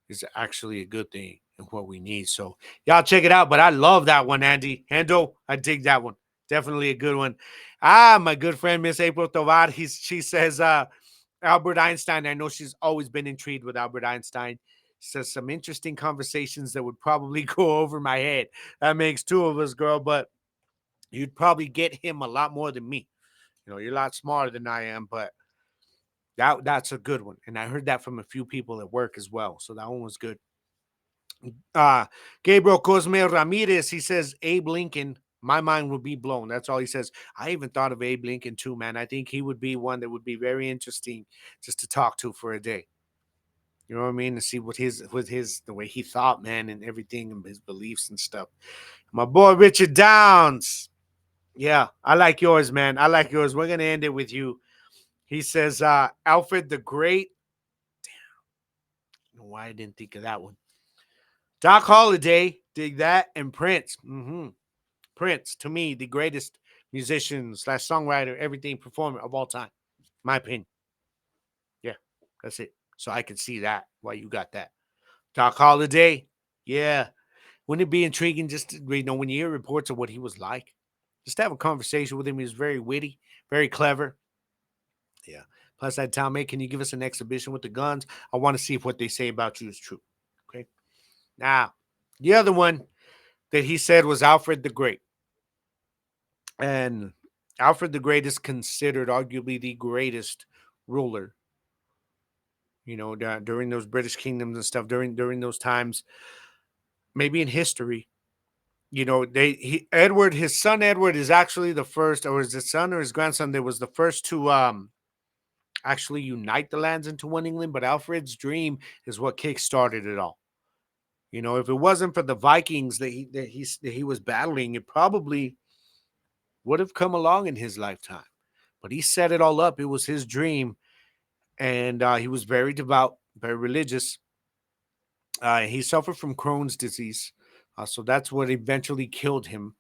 S1: is actually a good thing and what we need. So y'all check it out. But I love that one, Andy. Hendo, I dig that one. Definitely a good one. My good friend Miss April Tovar, she says Albert Einstein. I know she's always been intrigued with Albert Einstein. She says some interesting conversations that would probably go over my head. That makes two of us, girl, but you'd probably get him a lot more than me. You're a lot smarter than I am, but that's a good one. And I heard that from a few people at work as well. So that one was good. Uh, Gabriel Cosme Ramirez, he says Abe Lincoln. My mind would be blown. That's all he says. I even thought of Abe Lincoln too, man. I think he would be one that would be very interesting just to talk to for a day. You know what I mean? To see what the way he thought, man, and everything, and his beliefs and stuff. My boy Richard Downs. Yeah, I like yours, man. I like yours. We're gonna end it with you. He says, Alfred the Great. Damn, I don't know why I didn't think of that one. Doc Holliday, dig that, and Prince. Prince, to me, the greatest musician / songwriter, everything performer of all time. My opinion. Yeah, that's it. So I can see that, why you got that. Doc Holliday, yeah. Wouldn't it be intriguing just to, when you hear reports of what he was like? Just to have a conversation with him. He was very witty, very clever. Yeah. Plus, I'd tell him, hey, can you give us an exhibition with the guns? I want to see if what they say about you is true. Okay. Now, the other one that he said was Alfred the Great. And Alfred the Great is considered arguably the greatest ruler, during those British kingdoms and stuff, during those times, maybe in history. Edward, his son Edward is actually the first, or is his son or his grandson that was the first to actually unite the lands into one England. But Alfred's dream is what kick-started it all. If it wasn't for the Vikings that he was battling, it probably would have come along in his lifetime. But he set it all up. It was his dream, and he was very devout, very religious. He suffered from Crohn's disease, so that's what eventually killed him.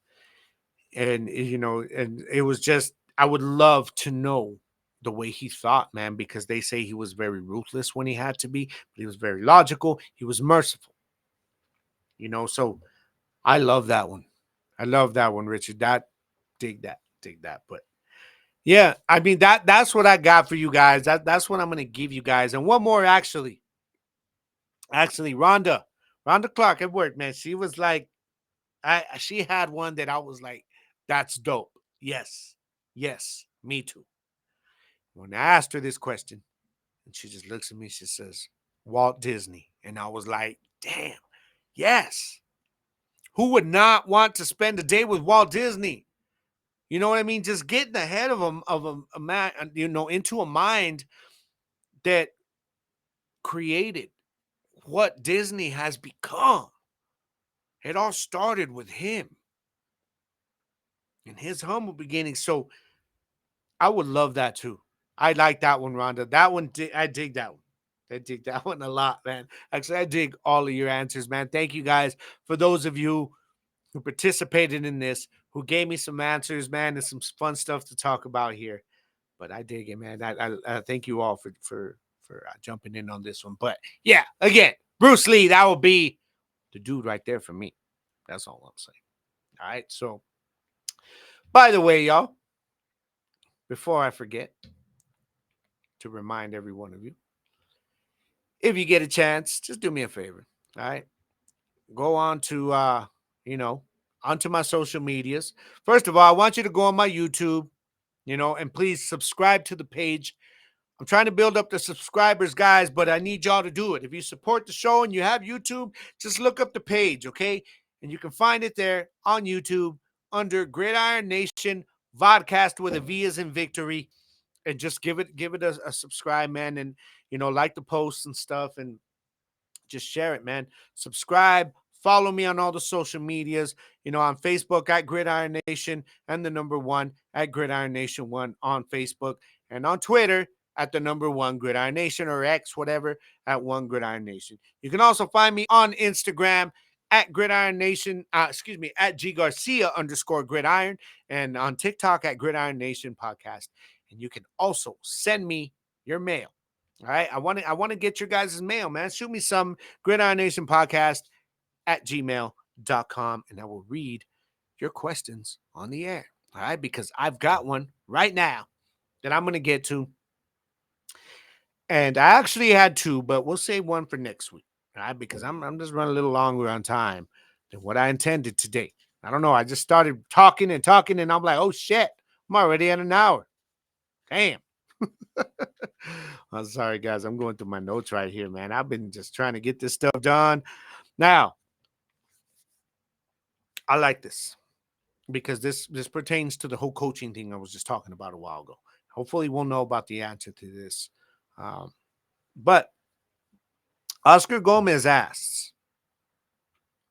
S1: And and it was just, I would love to know the way he thought, man, because they say he was very ruthless when he had to be, but he was very logical. He was merciful. So I love that one. I love that one, Richard. Dig that. But yeah, I mean that's what I got for you guys. That's what I'm gonna give you guys. And one more actually. Actually, Rhonda Clark at work, man. She was like, she had one that I was like, that's dope. Yes. Yes, me too. When I asked her this question, and she just looks at me, she says, Walt Disney. And I was like, damn, yes. Who would not want to spend a day with Walt Disney? You know what I mean? Just getting ahead of a man, into a mind that created what Disney has become. It all started with him in his humble beginnings. So I would love that too. I like that one, Rhonda. That one, I dig that one. I dig that one a lot, man. Actually, I dig all of your answers, man. Thank you guys for those of you who participated in this, who gave me some answers, man. There's some fun stuff to talk about here. But I dig it, man. I thank you all for jumping in on this one. But yeah, again, Bruce Lee, that will be the dude right there for me. That's all I'm saying. All right. So, by the way, y'all, before I forget to remind every one of you, if you get a chance, just do me a favor. All right. Go on to onto my social medias. First of all, I want you to go on my YouTube, and please subscribe to the page. I'm trying to build up the subscribers, guys, but I need y'all to do it. If you support the show and you have YouTube, just look up the page, okay? And you can find it there on YouTube under Gridiron Nation Vodcast with a V as in victory. And just give it a subscribe, man, and like the posts and stuff, and just share it, man. Subscribe, follow me on all the social medias, on Facebook at Gridiron Nation and the number one at Gridiron Nation 1 on Facebook, and on Twitter at the number one Gridiron Nation, or X, whatever, at one Gridiron Nation. You can also find me on Instagram at Gridiron Nation, at G Garcia _ Gridiron, and on TikTok at Gridiron Nation Podcast. And you can also send me your mail. All right. I want to get your guys' mail, man. Shoot me some Gridiron Nation Podcast at gmail.com, and I will read your questions on the air. All right. Because I've got one right now that I'm going to get to. And I actually had two, but we'll save one for next week. All right. Because I'm just running a little longer on time than what I intended today. I don't know. I just started talking, and I'm like, oh, shit. I'm already at an hour. Damn. I'm sorry, guys. I'm going through my notes right here, man. I've been just trying to get this stuff done. Now, I like this because this pertains to the whole coaching thing I was just talking about a while ago. Hopefully, we'll know about the answer to this. But Oscar Gomez asks,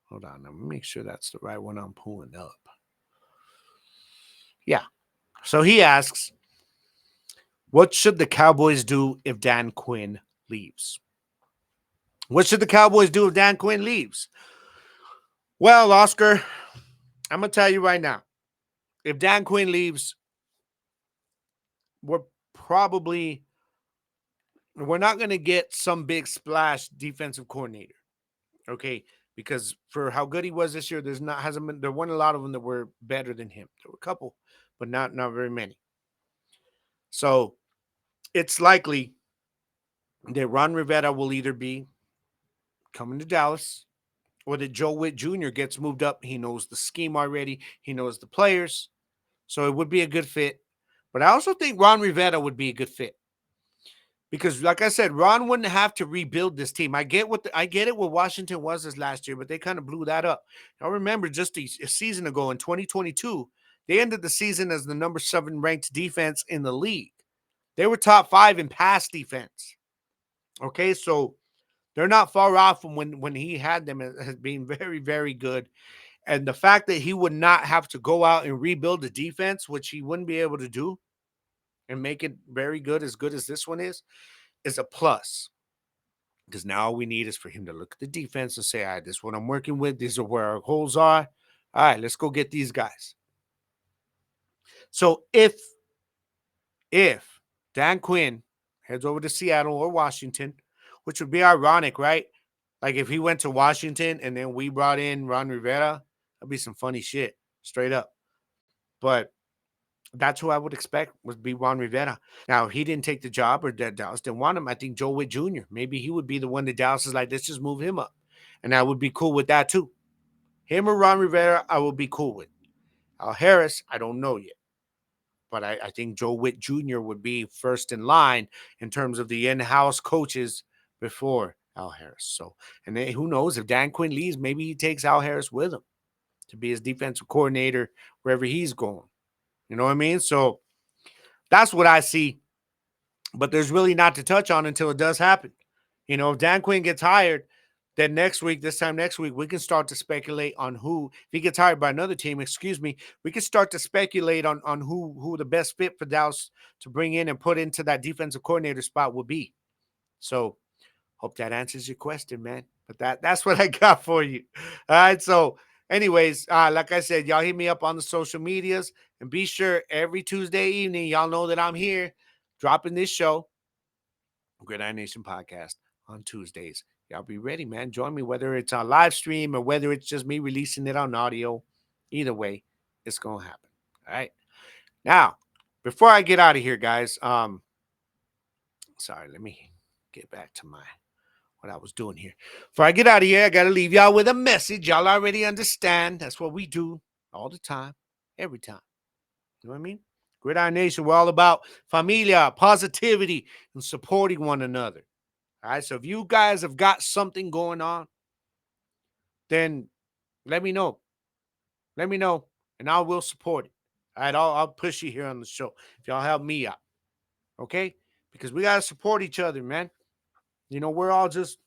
S1: hold on, let me make sure that's the right one I'm pulling up. Yeah. So he asks, what should the Cowboys do if Dan Quinn leaves? What should the Cowboys do if Dan Quinn leaves? Well, Oscar, I'm going to tell you right now. If Dan Quinn leaves, we're not going to get some big splash defensive coordinator. Okay? because for how good he was this year, there weren't a lot of them that were better than him. There were a couple, but not very many. So it's likely that Ron Rivera will either be coming to Dallas or that Joe Witt Jr. gets moved up. He knows the scheme already. He knows the players. So it would be a good fit. But I also think Ron Rivera would be a good fit. Because, like I said, Ron wouldn't have to rebuild this team. I get it what Washington was this last year, but they kind of blew that up. I remember just a season ago in 2022, they ended the season as the number 7 ranked defense in the league. They were top 5 in pass defense. Okay, so they're not far off from when he had them as being very, very good. And the fact that he would not have to go out and rebuild the defense, which he wouldn't be able to do, and make it very good as this one is a plus. Because now all we need is for him to look at the defense and say, all right, this is what I'm working with. These are where our holes are. All right, let's go get these guys. So if Dan Quinn heads over to Seattle or Washington, which would be ironic, right? Like if he went to Washington and then we brought in Ron Rivera, that'd be some funny shit, straight up. But that's who I would expect would be Ron Rivera. Now, if he didn't take the job or that Dallas didn't want him, I think Joe Witt Jr., maybe he would be the one that Dallas is like, let's just move him up. And I would be cool with that too. Him or Ron Rivera, I will be cool with. Al Harris, I don't know yet. But I think Joe Witt Jr. would be first in line in terms of the in-house coaches before Al Harris. So, and then who knows, if Dan Quinn leaves, maybe he takes Al Harris with him to be his defensive coordinator wherever he's going. You know what I mean? So that's what I see. But there's really not to touch on until it does happen. You know, if Dan Quinn gets hired, then this time next week, we can start to speculate on who, if he gets hired by another team, we can start to speculate on who the best fit for Dallas to bring in and put into that defensive coordinator spot will be. So hope that answers your question, man. But that's what I got for you. All right. So anyways, like I said, y'all hit me up on the social medias and be sure every Tuesday evening, y'all know that I'm here dropping this show, Gridiron Nation Podcast, on Tuesdays. Y'all be ready, man. Join me, whether it's on live stream or whether it's just me releasing it on audio. Either way, it's going to happen. All right. Now, before I get out of here, guys, sorry, let me get back to what I was doing here. Before I get out of here, I got to leave y'all with a message. Y'all already understand. That's what we do all the time, every time. You know what I mean? Gridiron Nation, we're all about familia, positivity, and supporting one another. All right, so if you guys have got something going on, then let me know. Let me know, and I will support it. All right, I'll push you here on the show if y'all help me out. Okay? Because we got to support each other, man. You know, we're all just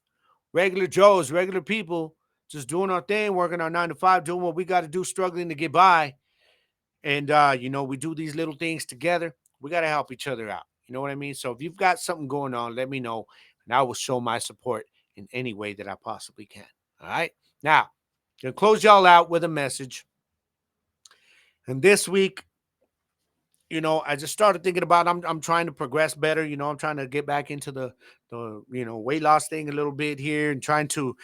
S1: regular Joes, regular people, just doing our thing, working our 9 to 5, doing what we got to do, struggling to get by. And, you know, we do these little things together. We got to help each other out. You know what I mean? So if you've got something going on, let me know, and I will show my support in any way that I possibly can. All right? Now, to close y'all out with a message. And this week, you know, I just started thinking about I'm trying to progress better. You know, I'm trying to get back into the weight loss thing a little bit here and trying to,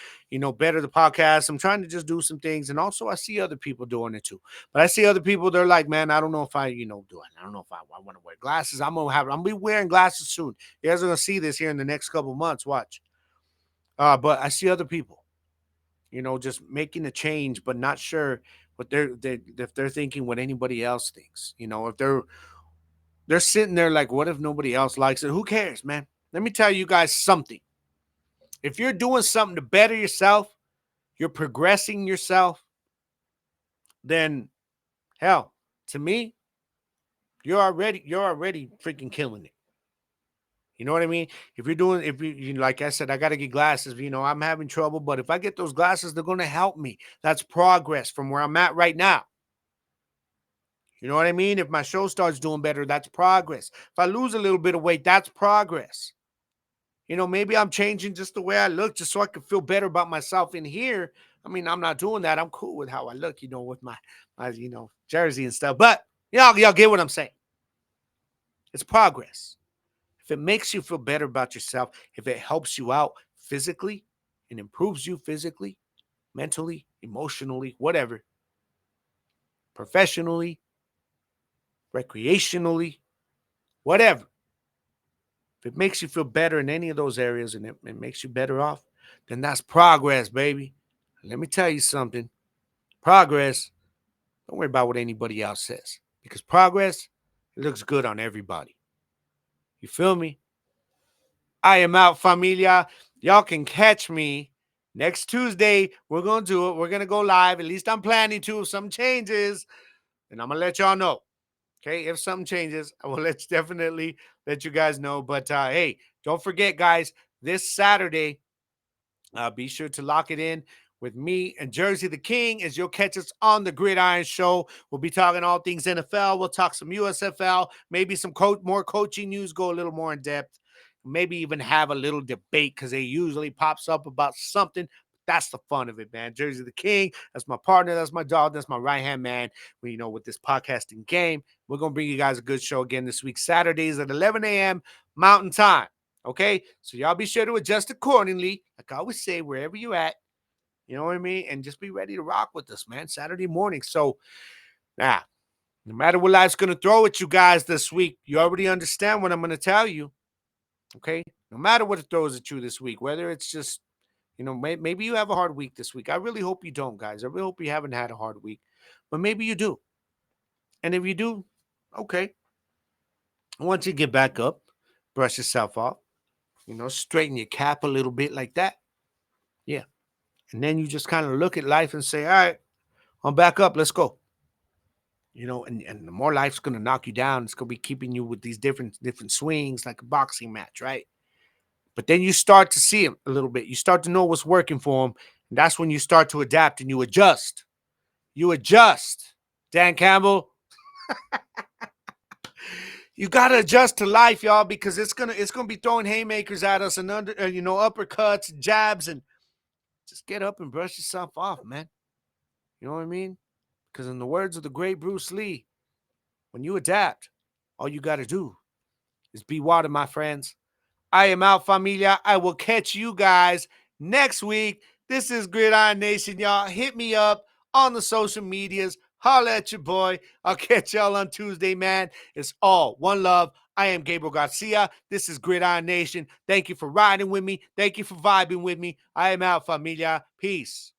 S1: better the podcast. I'm trying to just do some things. And also I see other people doing it too. But I see other people, they're like, man, I don't know if I, do it. I don't know if I want to wear glasses. I'm be wearing glasses soon. You guys are gonna see this here in the next couple months. Watch. But I see other people, just making a change, but not sure what if they're thinking what anybody else thinks. If they're sitting there like, what if nobody else likes it? Who cares, man? Let me tell you guys something. If you're doing something to better yourself, you're progressing yourself, then hell, to me, you're already freaking killing it. You know what I mean? If you like I said, I got to get glasses. I'm having trouble, but if I get those glasses, they're going to help me. That's progress from where I'm at right now. You know what I mean? If my show starts doing better, that's progress. If I lose a little bit of weight, that's progress. Maybe I'm changing just the way I look just so I can feel better about myself in here. I mean, I'm not doing that. I'm cool with how I look, with my jersey and stuff. But y'all get what I'm saying. It's progress. If it makes you feel better about yourself, if it helps you out physically and improves you physically, mentally, emotionally, whatever, professionally, recreationally, whatever. If it makes you feel better in any of those areas and it makes you better off, then that's progress, baby. Let me tell you something. Progress, don't worry about what anybody else says. Because progress, it looks good on everybody. You feel me? I am out, familia. Y'all can catch me next Tuesday. We're going to do it. We're going to go live. At least I'm planning to. If something changes, then I'm going to let y'all know. Okay, if something changes, I will definitely let you guys know. But hey, don't forget, guys, this Saturday, be sure to lock it in with me and Jersey the King as you'll catch us on the Gridiron Show. We'll be talking all things NFL. We'll talk some USFL, maybe some more coaching news, go a little more in depth, maybe even have a little debate because it usually pops up about something. That's the fun of it, man. Jersey the King, that's my partner, that's my dog, that's my right-hand man. With this podcasting game, we're going to bring you guys a good show again this week, Saturdays at 11 a.m. Mountain Time. Okay, so y'all be sure to adjust accordingly. Like I always say, wherever you at, you know what I mean? And just be ready to rock with us, man, Saturday morning. So, now, no matter what life's going to throw at you guys this week, you already understand what I'm going to tell you, okay? No matter what it throws at you this week, whether it's just, maybe you have a hard week this week. I really hope you don't, guys. I really hope you haven't had a hard week. But maybe you do. And if you do, okay. Once you get back up, brush yourself off, straighten your cap a little bit like that. Yeah. And then you just kind of look at life and say, all right, I'm back up. Let's go. And the more life's going to knock you down, it's going to be keeping you with these different swings like a boxing match, right? But then you start to see them a little bit. You start to know what's working for them. And that's when you start to adapt and you adjust. You adjust. Dan Campbell. You got to adjust to life, y'all, because it's gonna be throwing haymakers at us and uppercuts, jabs, and just get up and brush yourself off, man. You know what I mean? Because in the words of the great Bruce Lee, when you adapt, all you got to do is be water, my friends. I am out, familia. I will catch you guys next week. This is Gridiron Nation, y'all. Hit me up on the social medias. Holla at your boy. I'll catch y'all on Tuesday, man. It's all one love. I am Gabriel Garcia. This is Gridiron Nation. Thank you for riding with me. Thank you for vibing with me. I am out, familia. Peace.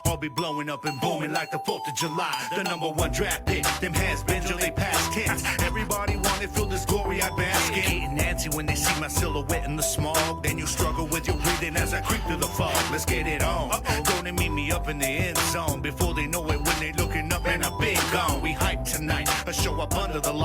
S2: I'll be blowing up and booming like the 4th of July. The #1 draft pick. Them has-beens till they past tense. Everybody wanna feel this glory I bask in. Getting antsy when they see my silhouette in the smog. Then you struggle with your breathing as I creep through the fog. Let's get it on. Gonna meet me up in the end zone. Before they know it, when they looking up and I've been gone. We hype tonight. I show up under the light.